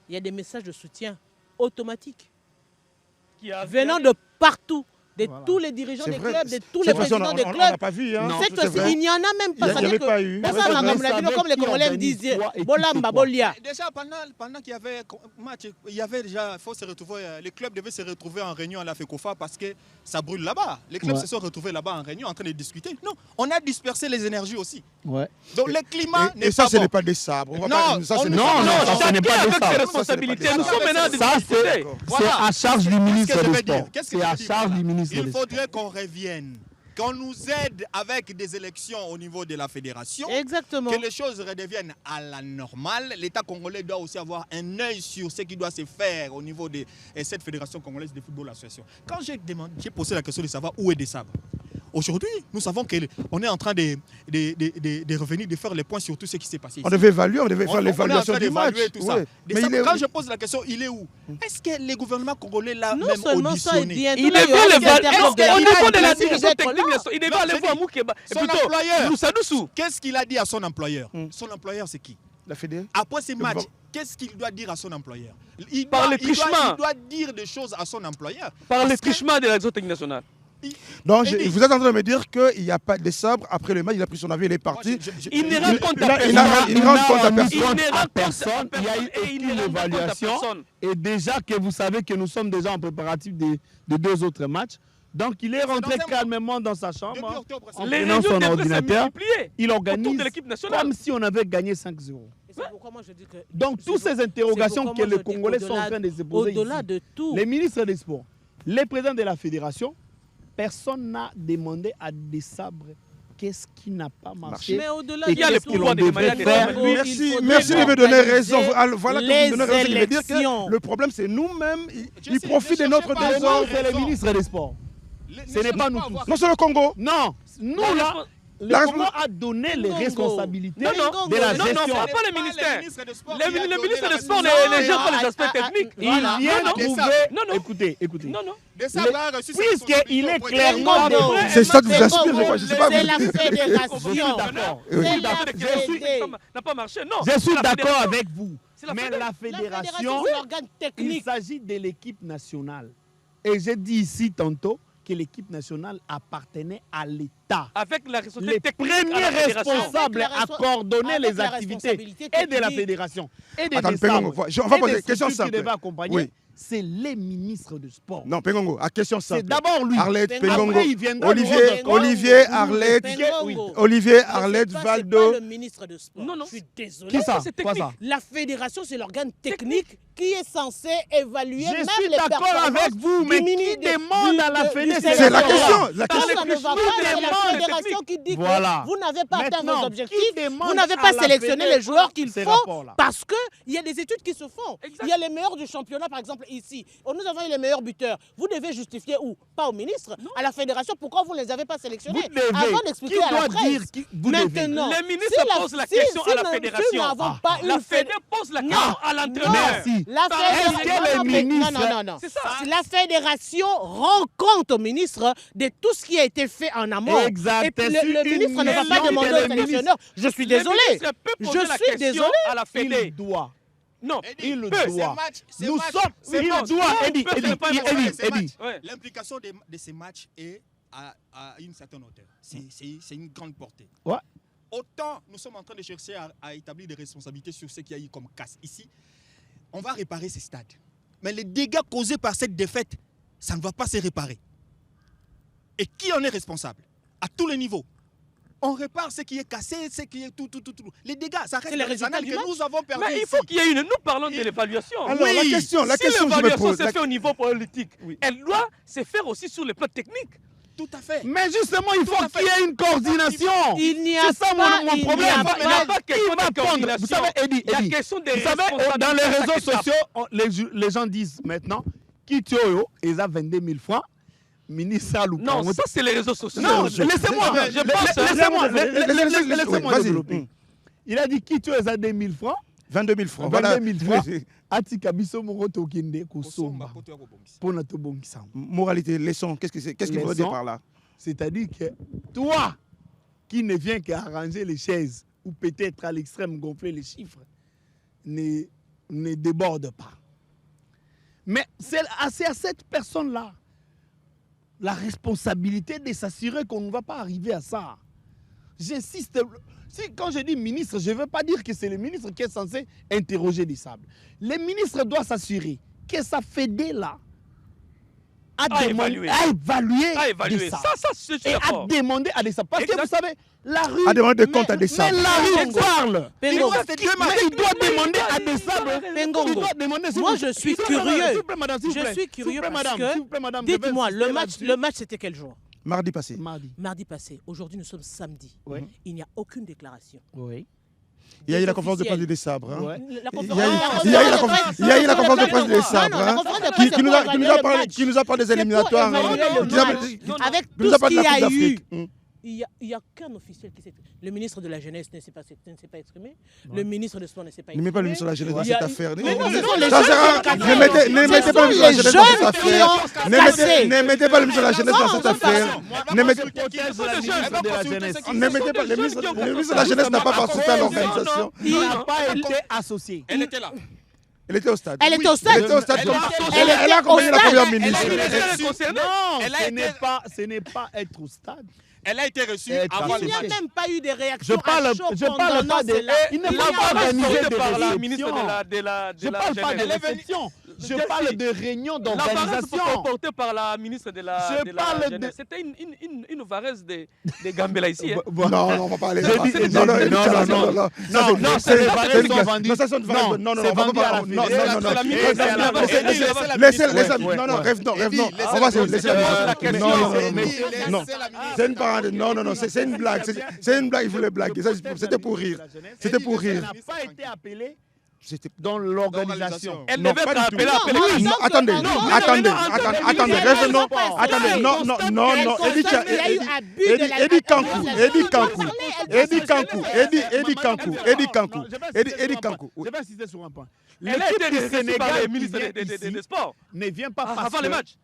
Il y a des messages de soutien automatiques venant de partout, de tous les dirigeants des clubs, de tous les présidents des clubs. On n'a pas vu. Hein. Il n'y en a même pas. Il n'y avait pas eu. Comme les Congolais disent, Bolamba, Bolia. Déjà, pendant qu'il y avait match, il y avait déjà, faut se retrouver, les clubs devaient se retrouver en réunion à la FECOFA parce que ça brûle là-bas. Les clubs se sont retrouvés là-bas en réunion en train de discuter. Non, on a dispersé les énergies aussi. Ouais. Donc le climat n'est et ça, pas ce n'est bon. pas des sabres. Ça, ce n'est Chacun avec ses responsabilités. Nous sommes maintenant des discuter. C'est à charge du ministre des Sports. Qu'est-ce que C'est à charge du ministre des Il Sports. faudrait qu'on revienne, qu'on nous aide avec des élections au niveau de la fédération. Exactement. Que les choses redeviennent à la normale. L'État congolais doit aussi avoir un œil sur ce qui doit se faire au niveau de cette fédération congolaise de football association. Quand j'ai posé la question de savoir où est des sabres, aujourd'hui, nous savons qu'on est en train de revenir, de faire les points sur tout ce qui s'est passé ici. On devait évaluer, on devait faire l'évaluation du match. Tout ça. Mais quand je pose la question, il est où? Est-ce que le gouvernement congolais l'a même auditionné? Il devait l'évaluer. Au niveau de la direction technique, il devait aller voir Moukeba. Son employeur. Moussa Doussou. Qu'est-ce qu'il a dit à son employeur? Son employeur, c'est qui? La Fédé. Après ces matchs, Bon. qu'est-ce qu'il doit dire à son employeur? Par le il trichement. doit dire des choses à son employeur. Par le Parce que- trichement de la réseau technique nationale. Donc, Eddie. vous êtes en train de me dire qu'il n'y a pas de sabre. Après le match, il a pris son avis, il est parti. Il ne rend compte à Là, il personne. il rend compte à Il personne. ne rend à compte personne, il y a eu et il ne aucune rend compte à évaluation. personne. Et déjà que vous savez que nous sommes déjà en préparatif de 2 autres matchs. Donc il est rentré dans un mois. calmement dans sa Depuis chambre. octobre, En Les prenant réunions son de presse sont ordinateur, multipliées il autour organise de l'équipe nationale. comme si on avait gagné 5-0. Et c'est pourquoi moi je dis que- Donc c'est toutes pour- ces interrogations c'est que pourquoi les moi je dis Congolais sont en qu'au-delà- train de se poser Au-delà ici, de tout, les ministres des Sports, les présidents de la fédération, personne n'a demandé à des sabres qu'est-ce qui n'a pas marché. mais au-delà Et de Il y a qu'est-ce les tout, pouvoirs de devrait demander à des faire sabres. il Merci, faudrait merci de me donner raison. organiser Voilà que vous me donnez raison. Il veut dire élections. que le problème, c'est nous-mêmes. Je Ils sais, profitent ne de notre cherchez pas à désordre. Non, c'est les ministres des Sports. Ce n'est pas nous tous. Non, c'est le Congo. Non, nous La là, respo- le La Congo a donné les Congo. responsabilités Non, non, de la non, gestion. non, pas les ministères. Les ministres des Sports, Non, les gèrent non, pas les aspects techniques. Il vient non, trouver. non, non. Écoutez. Non, non. Puisqu'il est clairement Congo. C'est ça que vous C'est inspire, je Congo. crois. Je sais pas. C'est la Je suis fédération. d'accord. Oui. C'est la fédé. N'a pas marché, non. Je suis La d'accord fédération. avec vous. C'est la Mais fédé. la La fédération, fédération, c'est l'organe il technique. s'agit de l'équipe nationale. Et j'ai dit ici tantôt que l'équipe nationale appartenait à l'État. Avec la Les responsabilité technique à premiers la fédération. responsables Avec la à coordonner avec les la activités responsabilité et de la technique. fédération et des Attends, sabres, Pengongo, on va et poser des une question structures qui simple. devaient accompagner, Oui. c'est les ministres de sport. Non, Pengongo, à question C'est simple. d'abord lui. Arlette, Pengongo. Pengongo, Après, il viendra Olivier, le rôle de- Olivier, Arlette, Pengongo. Olivier, Mais c'est Arlette, pas- c'est Valdo. pas le ministre de sport. Non, non. Je suis désolé. Qui ça c'est Quoi technique. ça La fédération, c'est l'organe technique qui est censé évaluer Je même suis les d'accord performances avec vous, du mais mini- qui du- demande à la du fédération C'est la sélectionneur. question. La Parce question. que ça ne va pas, Qui c'est la demande fédération qui dit Voilà. que vous n'avez pas atteint Maintenant, vos qui objectifs, demande vous n'avez à pas la sélectionné fédé- les joueurs qu'il ces faut rapports-là. parce qu'il y a des études qui se font. Exact. Il y a les meilleurs du championnat, par exemple, ici. Nous avons eu les meilleurs buteurs. Vous devez justifier où? Pas au ministre, à la fédération. Pourquoi vous ne les avez pas sélectionnés? Vous devez. Avant Qui d'expliquer à la doit presse. dire qui vous devez. Maintenant, Les ministres posent la question à la fédération. Si nous n'avons pas La une fédé pose la question à l'entraîneur. Merci. La Est-ce que fédération, les ministres- non. C'est ça. La fédération rend compte au ministre de tout ce qui a été fait en amont. Exact. Et puis C'est le une ministre ne va pas mission demander que au les sélectionneur. Je suis désolé. Le ministre peut poser Je la suis question désolé. à la fédé. Il doit. Non, Il peut. doit. Nous sommes. c'est Il bon. doit. Non, Eddie, peut, c'est pas Eddie, bon. Eddie. Ouais. L'implication de ces matchs est à une certaine hauteur. C'est une grande portée. Ouais. Autant nous sommes en train de chercher à établir des responsabilités sur ce qu'il y a eu comme casse ici, on va réparer ces stades. Mais les dégâts causés par cette défaite, ça ne va pas se réparer. Et qui en est responsable? À tous les niveaux. On répare ce qui est cassé, ce qui est tout. Les dégâts, ça reste C'est les dans les résultats annales du que match. nous avons perdu Mais il ici. faut qu'il y ait une. Nous parlons de l'évaluation. Alors, la question Si que je me l'évaluation pose. se fait au niveau politique, elle doit se faire aussi sur le plan technique. Tout à fait. Mais justement, il faut qu'il y ait une coordination. Il n'y a C'est ça pas, mon il n'y problème. a Il n'y a pas- pas question va de prendre. coordination. Vous savez, Eddie, Il y a question de vous savez, dans les responsabilité réseaux à chaque sociaux, les gens disent maintenant, qui tu as, ils ont 22 000 francs. Ministre Salou. Non, ça c'est les réseaux sociaux. Non, je- laissez-moi. je pense- Laissez-moi Vas-y. développer. Il a dit qui tu as 2 000 francs. 22 000 francs. 22 000 francs. Oui. Atika biso moko tokende kosomba Kosomba, poto pona tobongisa. Moralité, leçon. Qu'est-ce qu'il faut dire par là? C'est-à-dire que toi, qui ne viens qu'arranger les chaises ou peut-être à l'extrême gonfler les chiffres, ne déborde pas. Mais c'est à cette personne-là la responsabilité de s'assurer qu'on ne va pas arriver à ça. J'insiste. Quand je dis ministre, je ne veux pas dire que c'est le ministre qui est censé interroger les sables. Le ministre doit s'assurer que sa fédé-là a évalué des sables. Ça, c'est Et a d'accord. demandé à des sables. Parce que Exact. vous savez, la rue... A demandé des comptes à des sables. Mais la rue parle. Pengo. Il doit demander à des sables. Pengo. Il doit demander... Moi, je suis curieux. Je suis curieux parce que, dites-moi, le match c'était quel jour? Mardi passé. Mardi passé. Aujourd'hui, nous sommes samedi. Oui. Il n'y a aucune déclaration. Oui. Il y a eu la conférence de presse des sabres. hein. Ouais. Il y a eu la conférence de presse des sabres. hein, qui nous a parlé des éliminatoires. Avec qui tout nous a ce parlé qu'il de y la a Coupe eu, d'Afrique. Il n'y a qu'un officiel qui s'est exprimé. Le ministre de la Jeunesse ne s'est pas exprimé. Le ministre de Sport ne s'est pas exprimé. Ne mets pas le ministre de la Jeunesse dans Il y a cette eu- affaire. Mais non, ce Ne sont les ça sert à- jeunes qui ont ne mettez cassé. pas le ministre de la Ce Jeunesse sont dans les cette jeunes affaire. qui ont cassé. Ne mettez pas le ministre de la Jeunesse dans cette Non, affaire. Ne mettez L'hypothèse de la ministre de la Jeunesse. ne mettez pas le ministre de la Jeunesse n'a pas participé à l'organisation. Il n'a pas été associé. Elle était là. Elle était au stade. Elle était au stade. Elle était au stade. Elle comme- était- Elle a accompagné la première ministre. Non, Elle a ce n'est pas être au stade. Elle a été reçue Elle est avant Il le n'y a match. même pas eu de réaction Je parle à chaud pas pendant de... cela. Il n'est La pas parole organisé portée de par la réception. ministre Je parle pas de Jeunesse. réception. Je Je parle sais. de réunion La varese d'organisation. portée par la ministre de la Je parle de- Jeunesse. C'était une varese de Gambela ici. hein. Non, on va pas aller J'ai là-bas. dit- j'ai Non, non, dit- Inch'Allah, non, non, non. non, c'est les varaises sont vendues. Non, ça sont des varaises. Non, Non, non, c'est on va vendu pas. à la Non, Fédé. non, non, non. C'est la ministre Laissez- de la laissez- Jeunesse. laissez- Laissez- laissez- Ouais, non, non, ouais. rêve, non, rêve, non. Laissez- On va se laisser laissez- la la question. question, Non, non, non, c'est- non, non. C'est une parenthèse. Non, non, non, c'est une blague. C'est une blague, il voulait blaguer. Ça, C'était pour rire. C'était pour Elle rire. n'a pas été appelée C'était dans l'organisation. Elle Non, devait pas du être tout. appelée. Oui, non, attendez, non, non, attendez, non, attendez, rêve, non, attendez, non, non, non, non, Il y a eu abus de la Eddie Kankou, Eddie Kankou, Elle Eddie Kankou, Eddie Kankou, Eddie Kankou, Eddie Kankou. Je vais insister sur un point. Elle a L'équipe été du reçue par Sénégal les qui ministres vient des ici Sports ne vient pas parce avant que le match.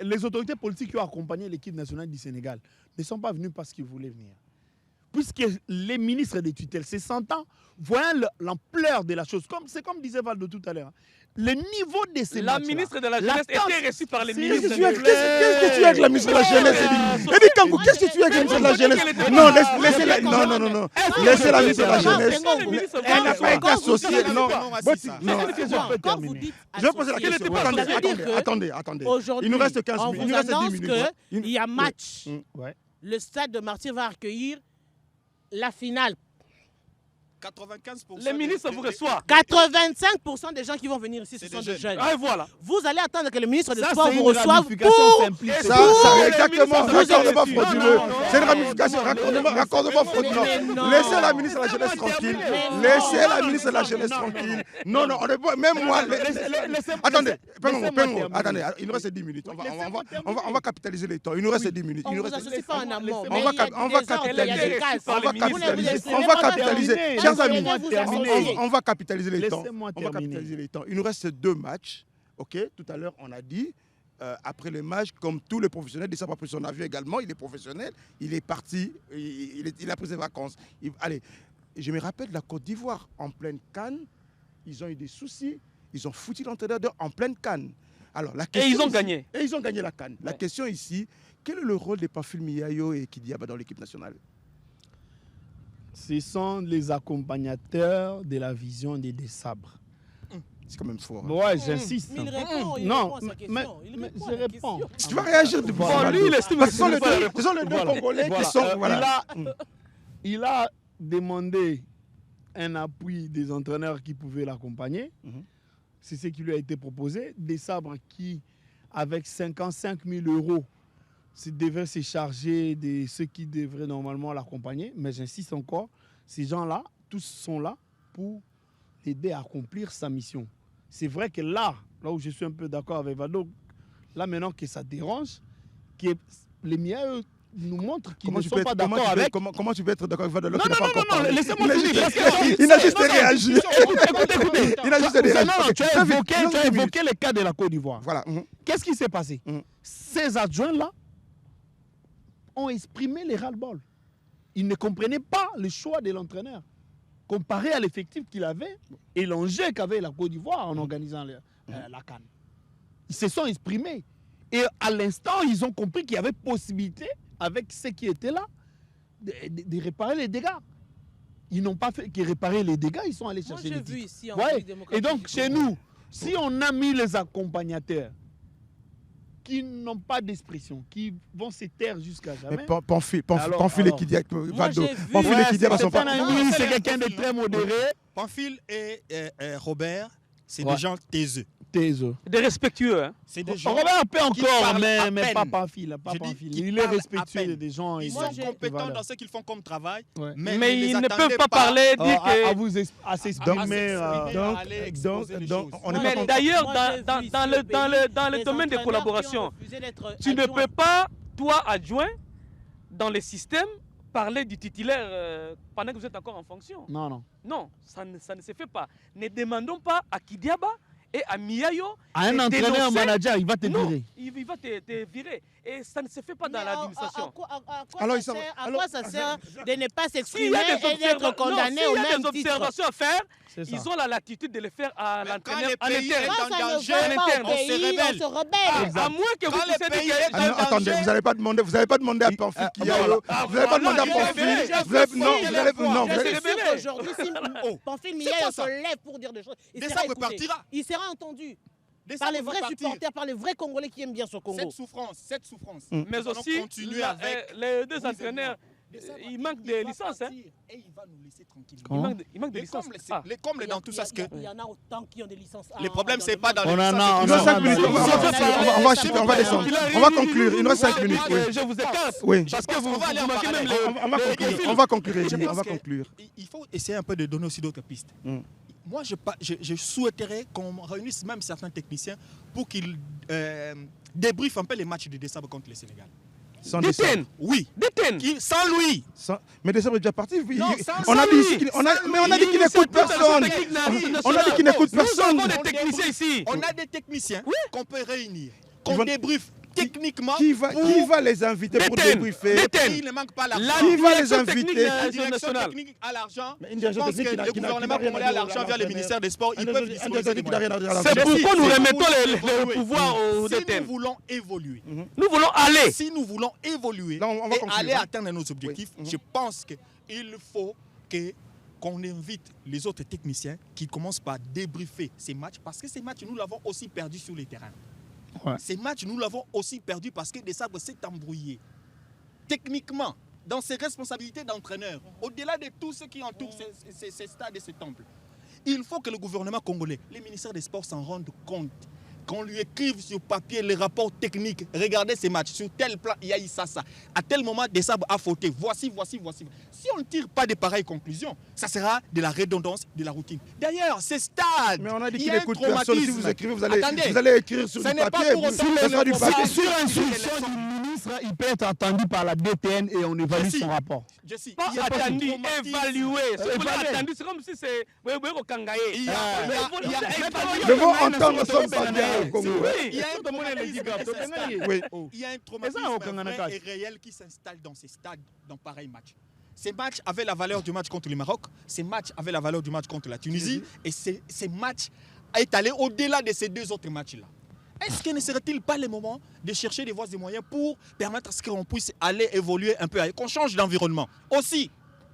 les autorités politiques qui ont accompagné l'équipe nationale du Sénégal ne sont pas venus parce qu'ils voulaient venir. Puisque les ministres des tutelles, c'est 100 ans, voyant l'ampleur de la chose, c'est comme disait Valdo tout à l'heure, le niveau de ces La matchs-là, ministre de la Jeunesse était reçue par les C'est- Qu'est-ce ministres. que tu as qu'est-ce que tu as avec la ministre de la Jeunesse, Eddie Kankou, qu'est-ce que tu as avec la ministre de la Jeunesse? Non, laissez-la, non, non, non, non, laissez la ministre de la Jeunesse. Elle n'a pas été associée, non. Non, Quand vous dites je vais poser la associé, question. ça veut dire que Attendez. aujourd'hui, Il nous reste 15 on minutes. vous Il nous reste 10 annonce minutes. qu'il y a match. Ouais. Le stade de Martyrs va accueillir la finale. 95%. Les ministres vous reçoivent. 85% des gens qui vont venir ici, ce C'est sont des des jeunes. Ah, et voilà. Vous allez attendre que le ministre des Ça, Sports c'est vous une reçoive ramification pour... simpliste. Ça, les exactement, ministres, raccordement vous frauduleux. non, non, C'est une ramification, raccordement frauduleux. Mais non. Laissez la ministre de la Jeunesse tranquille. Laissez la ministre de la Jeunesse tranquille. Non, non, on est pas, même moi. Attendez, attendez, il nous reste 10 minutes. On va capitaliser les temps. Il nous reste 10 minutes. On Il ne nous vous reste- associe pas en amont. On mais va il y a cap- on va des ordres, il y a des capitaliser. cases. On va Vous ne vous capitaliser. exprimez On va pas capitaliser. terminer. Chers amis, Laissez-moi terminer. on va capitaliser les temps. Laissez-moi On va terminer. capitaliser les temps. Il nous reste 2 matchs. OK? Tout à l'heure, on a dit, après le match, comme tous les professionnels, Dessa a pris son avion également, il est professionnel, il est parti, il a pris ses vacances. Allez, je me rappelle de la Côte d'Ivoire, en pleine Cannes, ils ont eu des soucis, ils ont foutu l'entraîneur en pleine Cannes. Alors, la Et question ils ont ici- gagné. Et ils ont gagné la Cannes. La Ouais. question ici, quel est le rôle des Pamphile Miayo et Kidiaba dans l'équipe nationale? Ce sont les accompagnateurs de la vision des Sabres. C'est quand même fort. hein. Ouais, j'insiste. Mais il répond, il Non, répond à sa question. Il répond à je la réponds. question. Tu vas réagir de Voilà. Lui, il estime Parce que que ce sont les c'est deux, ce sont les deux Voilà. Congolais Voilà. qui sont. Voilà. Il a demandé un appui des entraîneurs qui pouvaient l'accompagner. Mhm. C'est ce qui lui a été proposé. Des Sabres qui, avec 55 000 €, devaient se charger de ceux qui devraient normalement l'accompagner. Mais j'insiste encore, ces gens-là, tous sont là pour l'aider à accomplir sa mission. C'est vrai que là où je suis un peu d'accord avec Vado, là maintenant que ça dérange, que les miens nous montrent qu'ils ne sont pas d'accord avec. Comment tu peux être d'accord avec Vadelo Non, qui n'a pas encore non, parlé? laissez-moi Il a finir. juste- Il a juste réagi. Écoutez. Il a juste réagi. Non, Ok, tu as très vite, évoqué, disons 10 minutes. le cas de la Côte d'Ivoire. Voilà. Qu'est-ce qui s'est passé? Mhm. Ces adjoints-là ont exprimé les ras-le-bol. Ils ne comprenaient pas le choix de l'entraîneur comparé à l'effectif qu'il avait et l'enjeu qu'avait la Côte d'Ivoire en organisant la CAN. Ils se sont exprimés. Et à l'instant, ils ont compris qu'il y avait possibilité, avec ceux qui étaient là, de réparer les dégâts. Ils n'ont pas fait que réparer les dégâts, ils sont allés Moi, chercher j'ai les vu titres. ici en Ouais. République Et démocratique donc, du chez Congo. nous, si on a mis les accompagnateurs qui n'ont pas d'expression, qui vont se taire jusqu'à jamais. Mais Pamphile Alors, et Kidia, Vado. j'ai vu- Pamphile et Kidia c'est sont pas. un ami, c'est quelqu'un de très modéré. Pamphile et Robert, c'est Ouais. des gens taiseux. Taiseux. Des respectueux. Hein. C'est des gens. Robert peut qui encore, parlent à mais peine. pas Pamphile. Je dis qu'ils Il est parlent à respectueux peine. des gens. Ils Moi, sont j'ai- compétents voilà. dans ce qu'ils font comme travail, Ouais. Mais les ils ne attendez peuvent pas parler, dire que. À s'exprimer. aller exposer les choses. on est Moi, pas j'ai- content. D'ailleurs, moi, j'ai dans vu ici le au pays domaine des des collaborations, entraîneurs qui ont refusé d'être tu ne adjoints. peux pas, toi, adjoint, dans le système, parler du titulaire pendant que vous êtes encore en fonction. Non. Non, ça ne se fait pas. Ne demandons pas à Kidiaba et à Miayo. À un entraîneur, manager, il va te Non, virer. il va te virer. Et ça ne se fait pas dans l'administration. Alors, À quoi ça sert de ne pas S'il y s'exprimer a des et d'être condamné au s'il y a même des titre? observations à faire, C'est ça. ils ont la latitude de le faire à Mais l'entraîneur quand en le pays interne. est Quand en ça ne danger, va pas interne, au on se pays, on rebelle. se rebelle. À moins que vous Quand le puissiez pays dire est que... en Attendez, danger. vous n'allez pas demander à Pamphile Kiayo. Vous n'allez pas demander à Pamphile. Non, vous Je allez. suis sûr qu'aujourd'hui, si Pamphile Miayo se lève pour dire des choses, il Des sera sabres écouté. partira. Il sera entendu Des par les sabres vrais partir. supporters, par les vrais Congolais qui aiment bien ce Congo. Cette souffrance. Mm. Mais Nous allons aussi, continuer avec les deux vous et entraîneurs, Des sabres il manque partir, de il va licence. Hein. partir Et il va nous laisser tranquilles. Il manque de Les licence. combles, Ah. les combles dans tout ça, c'est que Il y en a autant qui ont des licences. le problème, c'est pas dans les On en a, licences. Il nous reste 5 minutes. On va descendre. On va conclure. Il nous reste 5 minutes. Oui. Je vous écarte. Oui. Parce que On vous va aller en manquez même parallèle. les... On va conclure. Je On pense va que conclure. Il faut essayer un peu de donner aussi d'autres pistes. Mm. Moi, je souhaiterais qu'on réunisse même certains techniciens pour qu'ils débriefent un peu les matchs de décembre contre le Sénégal. Sans Détienne. décembre. Oui. Détienne. Sans lui. Mais décembre est déjà parti. Non, On a dit ici qu'il n'écoute personne. On a dit qu'il n'écoute Nous personne. avons des techniciens ici. On a des techniciens qu'on peut réunir, Ils qu'on vont- débriefe techniquement. Qui va les inviter pour Détienne. débriefer? Détienne. Il ne manque pas l'argent. Qui va les direction technique inviter? La de direction nationale. technique a l'argent. Mais une Je direction pense que technique le qui n'a gouvernement rien à congolais a dire l'argent à via le l'entraîneur. ministère des Sports. Ils peuvent disponibiliser des moyens. C'est pourquoi nous Si remettons nous le pouvoir au Si DTN. nous voulons évoluer, Nous voulons aller. si nous voulons évoluer Là, on va et conclure, aller hein. atteindre nos objectifs, Oui. je pense qu'il faut qu'on invite les autres techniciens qui commencent par débriefer ces matchs, parce que ces matchs, nous l'avons aussi perdu sur les terrains. Ouais. Ces matchs, nous l'avons aussi perdu parce que Desabre s'est embrouillé. Techniquement, dans ses responsabilités d'entraîneur, au-delà de tout ce qui entoure ces stades et ces temples, il faut que le gouvernement congolais, les ministères des Sports s'en rendent compte. Qu'on lui écrive sur papier les rapports techniques. Regardez ces matchs. Sur tel plan, il y a eu ça. À tel moment, Desabre a fauté. Voici. Si on ne tire pas de pareilles conclusions, ça sera de la redondance, de la routine. D'ailleurs, ces stades, Mais on a dit il y qu'il a un n'écoute personne. Si traumatisme. vous écrivez, vous Attendez. allez écrire sur Ce du n'est pas papier. pour autant Ce sera du que- papier. Sur instruction du ministre, il peut être entendu par la DTN et on évalue Merci. son rapport. Jesse, Pas il y a pas attendu, de traumatisme. évalué. Ce qu'on a Évalué. attendu, c'est comme si c'est... au Kangaye. Il y a- Le mot entendre ne sonne pas bien au Congo. Oui. Il y a un traumatisme qui s'installe. Oui. Il y a un Et ça, traumatisme aucun vrai attaque. et réel qui s'installe dans ces stades, dans pareils matchs. Ces matchs avaient la valeur du match contre le Maroc, ces matchs avaient la valeur du match contre la Tunisie, et ces matchs est allé au-delà de ces deux autres matchs-là. Est-ce que ne serait-il pas le moment de chercher des voies et moyens pour permettre à ce qu'on puisse aller évoluer un peu, qu'on change d'environnement aussi?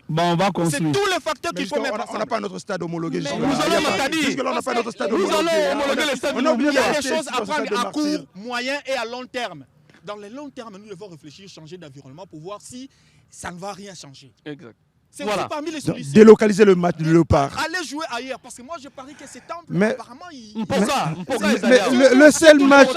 Bon, on va C'est construire. tous les facteurs Mais qu'il faut justement, mettre on n'a ensemble. pas notre stade homologué. Mais jusque-là. nous allons Il y a pas- Matadi. Jusque-là, on n'a pas notre stade Nous homologué. allons homologuer le stade On a oublié Il y a d'acheter des choses sur à le stade prendre de à Martyrs. court, moyen et à long terme. Dans le long terme, nous devons réfléchir, changer d'environnement pour voir si ça ne va rien changer. Exact. C'est Voilà. aussi parmi les Donc, solutions. délocaliser le match de Léopard. Allez jouer ailleurs, parce que moi je parie que ces temples, Mais- apparemment, ils... Mpoka Mais le seul match,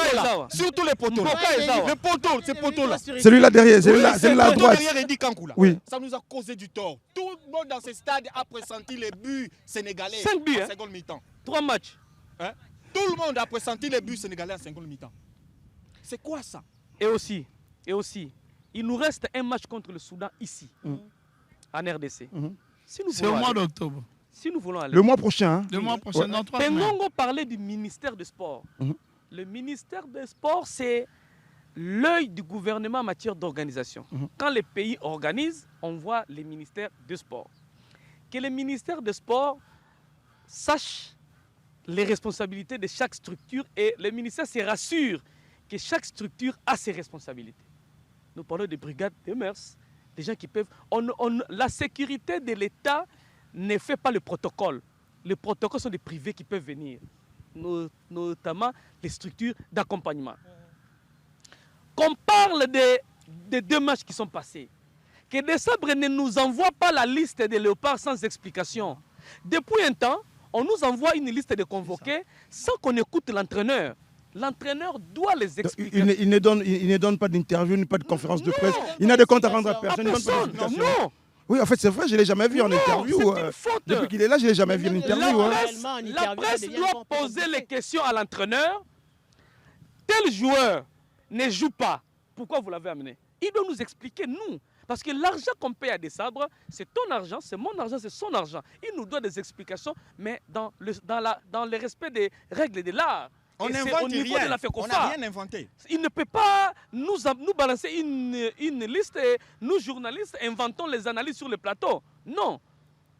Surtout les poteaux. là. Mpoka Ezawa. Les poteaux, ces poteaux-là. celui-là derrière, celui-là à Le droite. poteau derrière Eddy Kankou, là. Oui. Ça nous a causé du tort. Tout le monde dans ces stades a pressenti les buts sénégalais 5 buts, en hein. seconde mi-temps. 3 matchs. Hein? Tout le monde a pressenti les buts sénégalais en seconde mi-temps. C'est quoi ça? Et aussi, il nous reste un match contre le Soudan ici, en RDC. Mhm. Si nous C'est au voulons mois aller, d'octobre. si nous voulons aller, Le mois prochain. Hein. Le mois prochain, dans 3 semaines. Pengongo parlait du ministère des Sports. Mhm. Le ministère des Sports, c'est l'œil du gouvernement en matière d'organisation. Mhm. Quand les pays organisent, on voit les ministères des Sports. Que les ministères des Sports sachent les responsabilités de chaque structure et le ministère se rassure que chaque structure a ses responsabilités. Nous parlons des brigades de mœurs, des gens qui peuvent... la sécurité de l'État ne fait pas le protocole. Les protocoles sont des privés qui peuvent venir, notamment les structures d'accompagnement. Qu'on parle des 2 matchs qui sont passés, que Desabre ne nous envoie pas la liste des léopards sans explication. Depuis un temps, on nous envoie une liste de convoqués sans qu'on écoute l'entraîneur. L'entraîneur doit les expliquer. Il ne donne pas d'interview, ni pas de conférence de presse. Il n'a de compte à rendre à personne. Il ne donne pas Personne, d'explication. non. Oui, en fait, c'est vrai, je ne l'ai jamais vu en Non, interview. c'est une faute. Depuis qu'il est là, je ne l'ai jamais vu en interview. hein. La presse doit poser les questions à l'entraîneur. Tel joueur ne joue pas. pourquoi vous l'avez amené. Il doit nous expliquer, nous. Parce que l'argent qu'on paye à Desabre, c'est ton argent, c'est mon argent, c'est son argent. Il nous doit des explications, mais dans le respect des règles de l'art. On n'invente rien. On n'a rien inventé. Il ne peut pas nous balancer une liste et nous, journalistes, inventons les analyses sur le plateau. Non.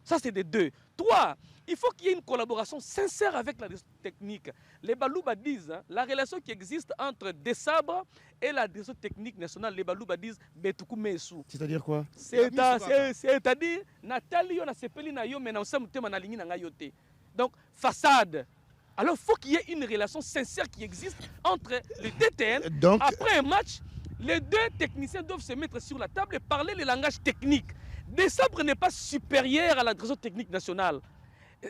Ça, c'est des deux. Toi, il faut qu'il y ait une collaboration sincère avec la technique. Les Balouba disent, hein, la relation qui existe entre Desabre et la direction technique nationale, les Balouba disent Betoukou Mesou. C'est-à-dire quoi? C'est-à-dire, Nathalie, on a sepeli na yo, mais on s'est monté na lingi na yote. Donc, façade. Alors, il faut qu'il y ait une relation sincère qui existe entre le DTN. Donc, après un match, les deux techniciens doivent se mettre sur la table et parler le langage technique. Desabre n'est pas supérieur à la direction technique nationale.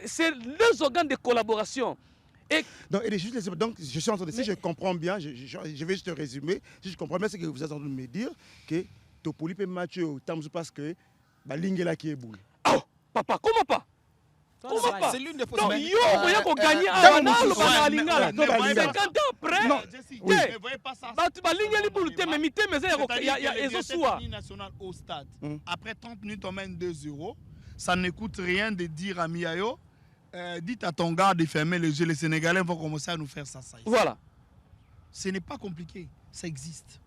C'est leurs organes de collaboration. Donc, je suis en train de dire, si je comprends bien, je vais juste résumer. Si je comprends bien, c'est que vous êtes en train de me dire que Topoli peut matcher au Tamzou parce que Lingela qui est boule. Oh, papa, comment pas? C'est l'une des possibilités. Non, yo, vous gagner un an, Lingala. 50 ans après. Non, oui. Ne voyez pas ça. Il y a les techniques nationales au stade. Après 30 minutes, on mène 2-0. Ça ne coûte rien de dire à Miayo, dites à ton gars de fermer le jeu. Les Sénégalais vont commencer à nous faire ça. Voilà. Ce n'est pas compliqué. Ça existe.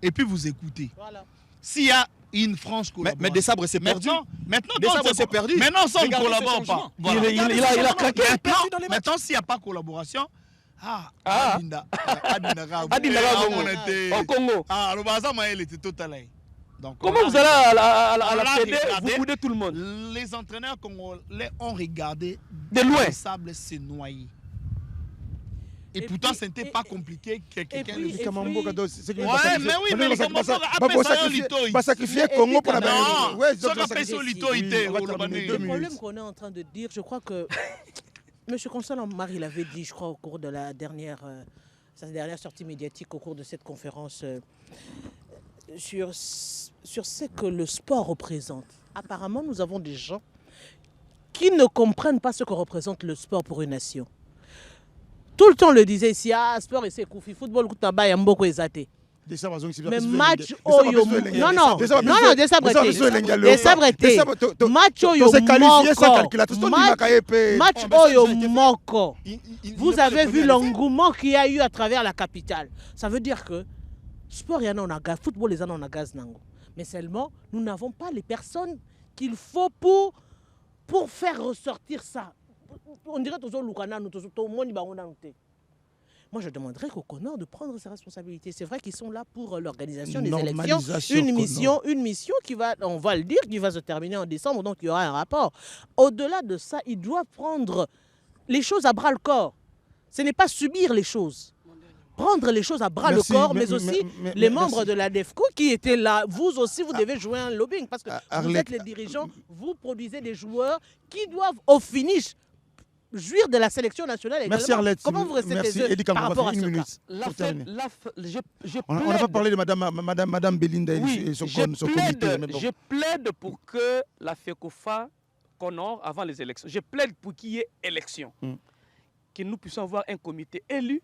Et puis vous écoutez. Voilà. S'il y a une franche collaboration. Mais Desabre s'est perdu. Maintenant, c'est perdu. Maintenant, ça ne collabore pas. Voilà. Il a craqué. Maintenant, s'il n'y a pas collaboration, Adinda au Congo. Le bazar, il était total. Donc, comment vous allez à la Fédé, vous boudez tout le monde? Les entraîneurs congolais ont regardé de loin. Le sable s'est noyé. Et pourtant, ce n'était pas compliqué que quelqu'un le fasse. Ouais, mais oui, mais il va sacrifier Congo pour la balle. Le problème qu'on est en train de dire, je crois que M. Constant Marie l'avait dit, je crois, au cours de sa dernière sortie médiatique, au cours de cette conférence, sur ce que le sport représente. Apparemment, nous avons des gens qui ne comprennent pas ce que représente le sport pour une nation. Tout le temps, on le disait ici, sport et c'est Koufi, football, Koutaba, Yamboko et Zate. Mais match Oyo. Non, Desabre était. Match Oyo Moko. Vous avez vu l'engouement qu'il y a eu à travers la capitale. Ça veut dire que sport, il y en a en gaz, football, il y en a en gaz. Mais seulement, nous n'avons pas les personnes qu'il faut pour faire ressortir ça. On dirait toujours Lukana, nous tous au monde. Moi, je demanderais qu'au Connor de prendre ses responsabilités. C'est vrai qu'ils sont là pour l'organisation des élections. Une mission qui va, on va le dire, qui va se terminer en décembre, donc il y aura un rapport. Au-delà de ça, ils doivent prendre les choses à bras le corps. Ce n'est pas subir les choses. Prendre les choses à bras le corps, mais aussi les membres de la DEFCO qui étaient là. Vous aussi, vous devez jouer un lobbying parce que vous êtes les dirigeants, vous produisez des joueurs qui doivent au finish jouir de la sélection nationale également. Merci Arlette. Comment vous restez par rapport à ce cas? On n'a pas parlé de Madame Belinda et son comité. Je plaide pour que la FECOFA honore avant les élections. Je plaide pour qu'il y ait élection. Que nous puissions avoir un comité élu,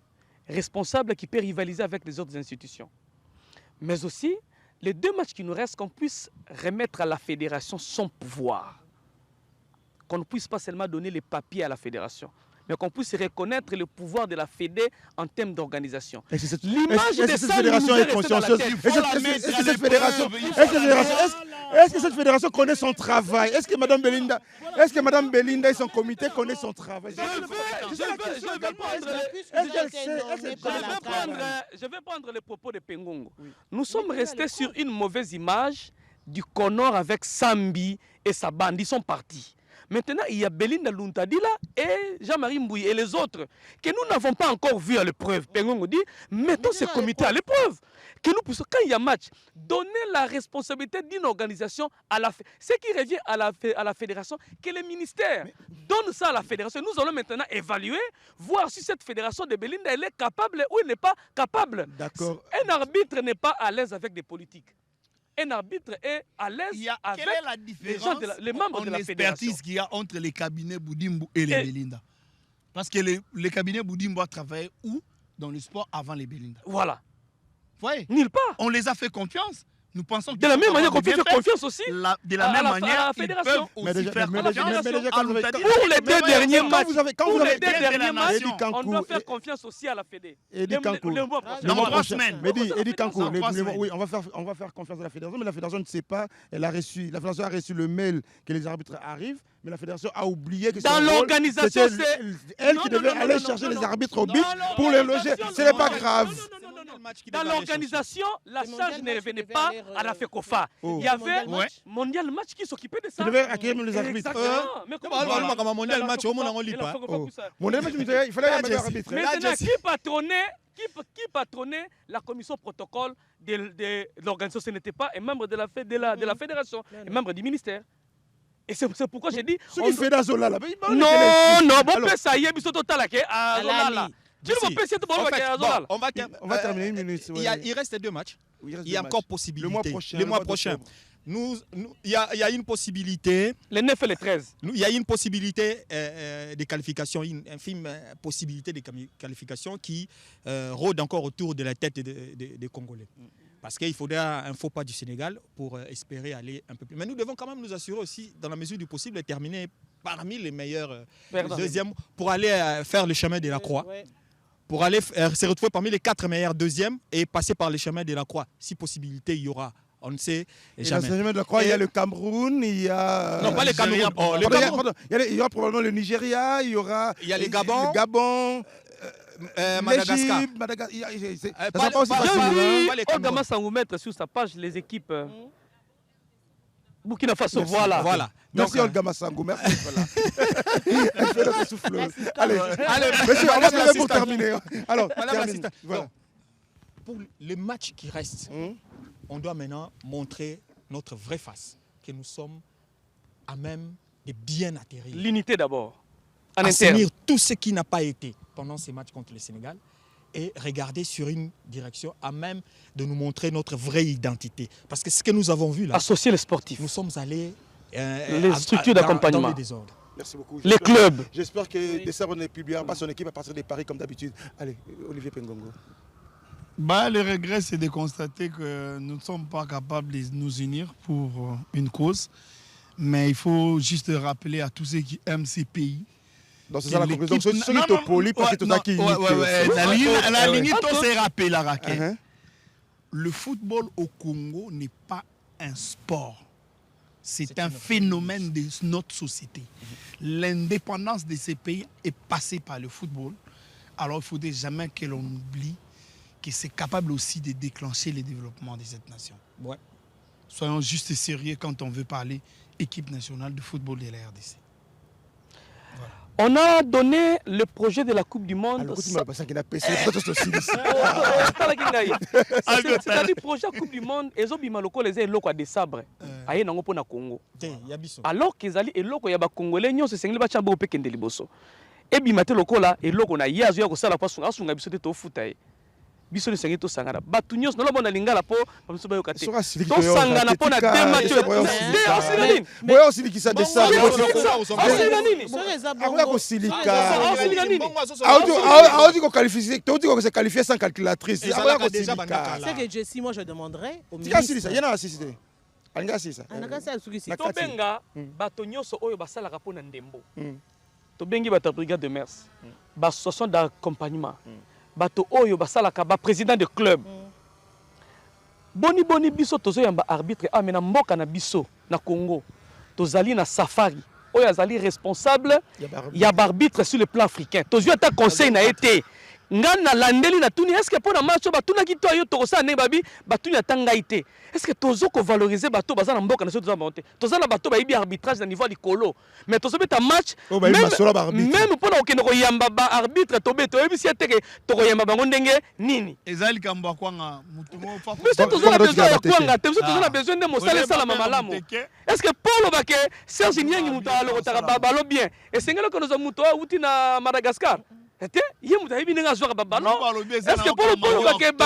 responsable, qui peut rivaliser avec les autres institutions. Mais aussi, les 2 matchs qui nous restent, qu'on puisse remettre à la fédération son pouvoir. Qu'on ne puisse pas seulement donner les papiers à la fédération, mais qu'on puisse reconnaître le pouvoir de la Fédé en termes d'organisation. L'image de cette fédération est consciencieuse. Est-ce que cette fédération connaît son travail? Est-ce que Mme Belinda et son comité connaissent son travail? Je vais prendre les propos de Pengongo. Nous sommes restés sur une mauvaise image du Connor avec Sambi et sa bande. Ils sont partis. Maintenant, il y a Belinda Luntadila et Jean-Marie Mbouy et les autres que nous n'avons pas encore vu à l'épreuve. Pengongo dit, mettons ce comité à l'épreuve. Que nous puissions, quand il y a match, donner la responsabilité d'une organisation à la ce qui revient à la fédération, que les ministères donnent ça à la fédération. Nous allons maintenant évaluer, voir si cette fédération de Belinda elle est capable ou elle n'est pas capable. D'accord. Un arbitre n'est pas à l'aise avec des politiques. Un arbitre est à l'aise avec quelle est la différence les membres de la fédération qu'il y a entre les cabinets Boudimbo et les Belinda? Parce que les cabinets Boudimbo a travaillé où? Dans le sport avant les Belinda. Voilà. voyez, Nulle part. on les a fait confiance. Nous pensons De la même manière qu'on fait fait confiance aussi de la même manière, à la ils fédération. peuvent aussi faire confiance à Pour les deux derniers matchs, on doit faire confiance aussi à la Fédé. Edi Kankou. Le mois prochain. Dans 3 semaines. Edi Kankou, Dans 3 semaines. oui, on va faire confiance à la fédération, mais la fédération ne sait pas. La fédération a reçu le mail que les arbitres arrivent, mais la fédération a oublié que dans l'organisation, c'est elle qui devait aller chercher les arbitres au beach pour les loger. Ce n'est pas grave. Dans l'organisation, la charge ne revenait pas à la FECOFA. Il y avait Mondial Match qui s'occupait de ça. Qui devait accueillir les arbitres. Mais Mondial Match, Mondial Match, il fallait un meilleur arbitre. Maintenant, qui patronnait la commission protocole de l'organisation? Ce n'était pas un membre de la fédération, un membre du ministère. Et c'est pourquoi j'ai dit... Ce qui fait dans Zola là. Non, bon, ça y est, biso total à Zola là. On va terminer une minute. Il reste 2 matchs. Il y a encore possibilité. Le mois prochain. Il y a une possibilité. Les 9 et les 13. Il y a une possibilité de qualification, une infime possibilité de qualification qui rôde encore autour de la tête des Congolais. Parce qu'il faudra un faux pas du Sénégal pour espérer aller un peu plus. Mais nous devons quand même nous assurer aussi, dans la mesure du possible, de terminer parmi les meilleurs deuxièmes pour aller faire le chemin de la croix. Pour aller se retrouver parmi les 4 meilleurs deuxièmes et passer par le chemin de la croix. Si possibilité, il y aura. On ne sait jamais. Dans le chemin de la croix, il y a le Cameroun, il y a... Non, pas le Cameroun. Il y aura probablement le Nigeria, il y aura... Il y a les Gabon. Le Gabon. Madagascar. Olga Sangou mettre sur sa page les équipes Burkina Faso. Voilà. Merci Olga Massangou, merci. Elle fait notre souffleuse. Allez, monsieur, on va faire pour terminer. Alors, voilà. Pour les matchs qui restent, on doit maintenant montrer notre vraie face, que nous sommes à même de bien atterrir. L'unité d'abord. Assainir tout ce qui n'a pas été pendant ces matchs contre le Sénégal et regarder sur une direction à même de nous montrer notre vraie identité. Parce que ce que nous avons vu là... Associer les sportifs. Nous sommes allés... les structures d'accompagnement. Dans le désordre. Merci beaucoup. Les clubs. J'espère que Dessert ne publiera pas son équipe à partir des paris comme d'habitude. Allez, Olivier Pengongo. Le regret, c'est de constater que nous ne sommes pas capables de nous unir pour une cause. Mais il faut juste rappeler à tous ceux qui aiment ces pays. Donc c'est ça la conclusion. Ceux qui sont polis parce que tout ça qui... La ligne, c'est rappelé la raquette. Le football au Congo n'est pas un sport. C'est un phénomène de notre société. L'indépendance de ces pays est passée par le football. Alors il ne faudrait jamais que l'on oublie que c'est capable aussi de déclencher le développement de cette nation. Ouais. Soyons juste sérieux quand on veut parler équipe nationale de football de la RDC. Voilà. On a donné le projet de la Coupe du Monde. C'est-à-dire projet de la Coupe du Monde, ils ont mis les locaux des sabres. Aïe, non, pour na Congo. Alors qu'ils allaient et locaux, il y a des Congolais, ils se sont pas chambre au Pékin de Liboso. Et bien, maintenant, locaux là, et locaux na yazo ya ko sala pas son asunga biso te futaye. Biso ne sengi to sangana. Batunios no bona lingala po, biso ba yokate. To sangana po na deux matchs. Boya aussi qui ça descend. Akoya ko silika. Audi ko qualifier, tu ko se qualifier sans calculatrice. Akoya ko silika. C'est que Jessie, moi je demanderais au ministre. Tika silisa, yana assisté. Anga sisa. Anaka sa sukisi. To benga batonyoso oyo basala ka po na ndembo. To bengi bata brigade de mers. Ba association d'accompagnement. Bato oyo basalaka ba président de club. Boni biso tozo yamba arbitre amena mboka na biso na Congo. Tozali na safari. Oyo azali responsable ya arbitre sur le plan africain. Tozo ata conseil na été. Ngana landeli na tuni est-ce que pour na match batuna ki to ayo tokosa ne babi batuni atanga ité. Est-ce que tozo ko valoriser bato bazana mboka na so tozo monter. Tozo na bato ba ibi arbitrage na niveau likolo. Mais tozo beta match même pour na okende ko yamba ba arbitre to beto ebi si ateke to ko yamba bango ndenge nini. Ezali kamba kwanga mutu mo fa. Mais tozo na besoin ya kwanga, tozo na besoin de mosala sala mamalamu. Est-ce que Paul Obake Serge Nyangi mutu alo taka balo bien. Et sengelo ko no mutu uti na Madagascar. Est-ce que pour le baguette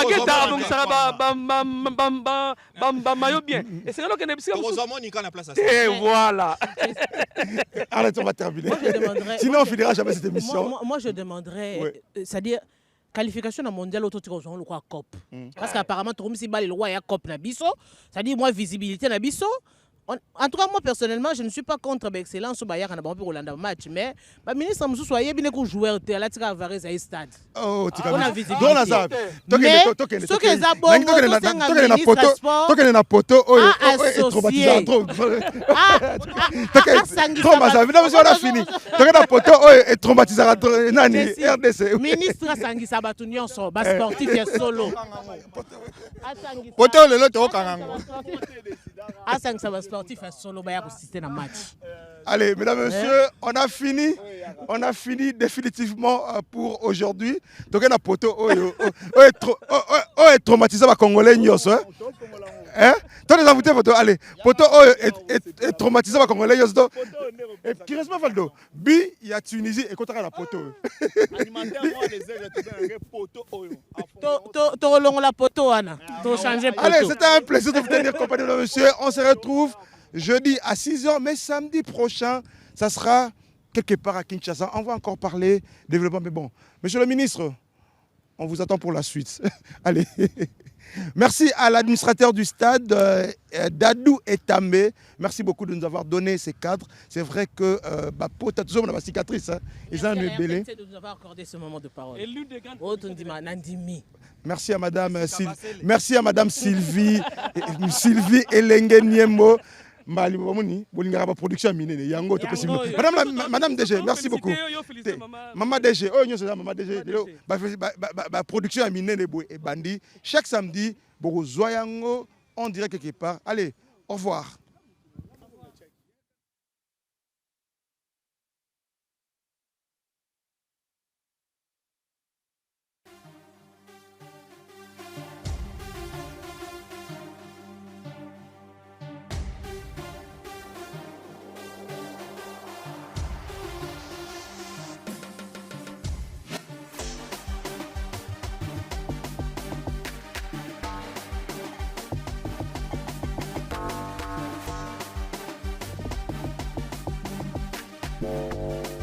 maillot bien. Et c'est là que et voilà. Arrête, on va terminer. Sinon, on finira jamais cette émission. Moi, je demanderais, c'est-à-dire, qualification na mondial auto tiko zo lokwa COP. Parce qu'apparemment tout si bal le roi ya COP na biso, ça dit moi visibilité na biso. En tout cas, moi personnellement, je ne suis pas contre l'excellence au Bayern na pour Hollande match, mais le ministre Moussou soyez bien que joueur de la tika Varese à stade. Oh, on a visibilité. Dans la zab. Mais ce que les abonnés toke na poto oyo traumatisant trop. Trop mazab. Non mais on a fini. Toke na poto oyo traumatisant nani RDC. Ministre Sangisa Batunion so bas sportif ya solo. Poto le loto kangango. Sangisa bas sportif ya solo ba ya ko sister na match. Allez, mesdames et messieurs, on a fini. On a fini définitivement pour aujourd'hui. Donc, on a poto est traumatisé par Congolais nyos. Hein? Tous les invités photo. Allez, poto est traumatisé par Congolais nyos. Et qui reste pas Faldo. Bi, il y a Tunisie et contre la poto. Alimentaire moi les airs poto oyo. To long la poto ana. To changer poto. Allez, c'était un plaisir de vous tenir compagnie, mesdames et messieurs. On se retrouve jeudi à 6h, mais samedi prochain, ça sera quelque part à Kinshasa. On va encore parler développement, mais bon. Monsieur le ministre, on vous attend pour la suite. Allez. Merci à l'administrateur du stade, Dadou Etambe. Merci beaucoup de nous avoir donné ces cadres. C'est vrai que tu as toujours ma cicatrice. Ils ont un belé. Merci de nous avoir accordé ce moment de parole. Merci à Madame Sylvie. Merci à Madame Sylvie. Sylvie Elenge Niembo. Production Madame DG, merci beaucoup. Maman DG, Maman DG, production à Miné et Bandi. Chaque samedi, on dirait quelque part. Allez, au revoir. Bye.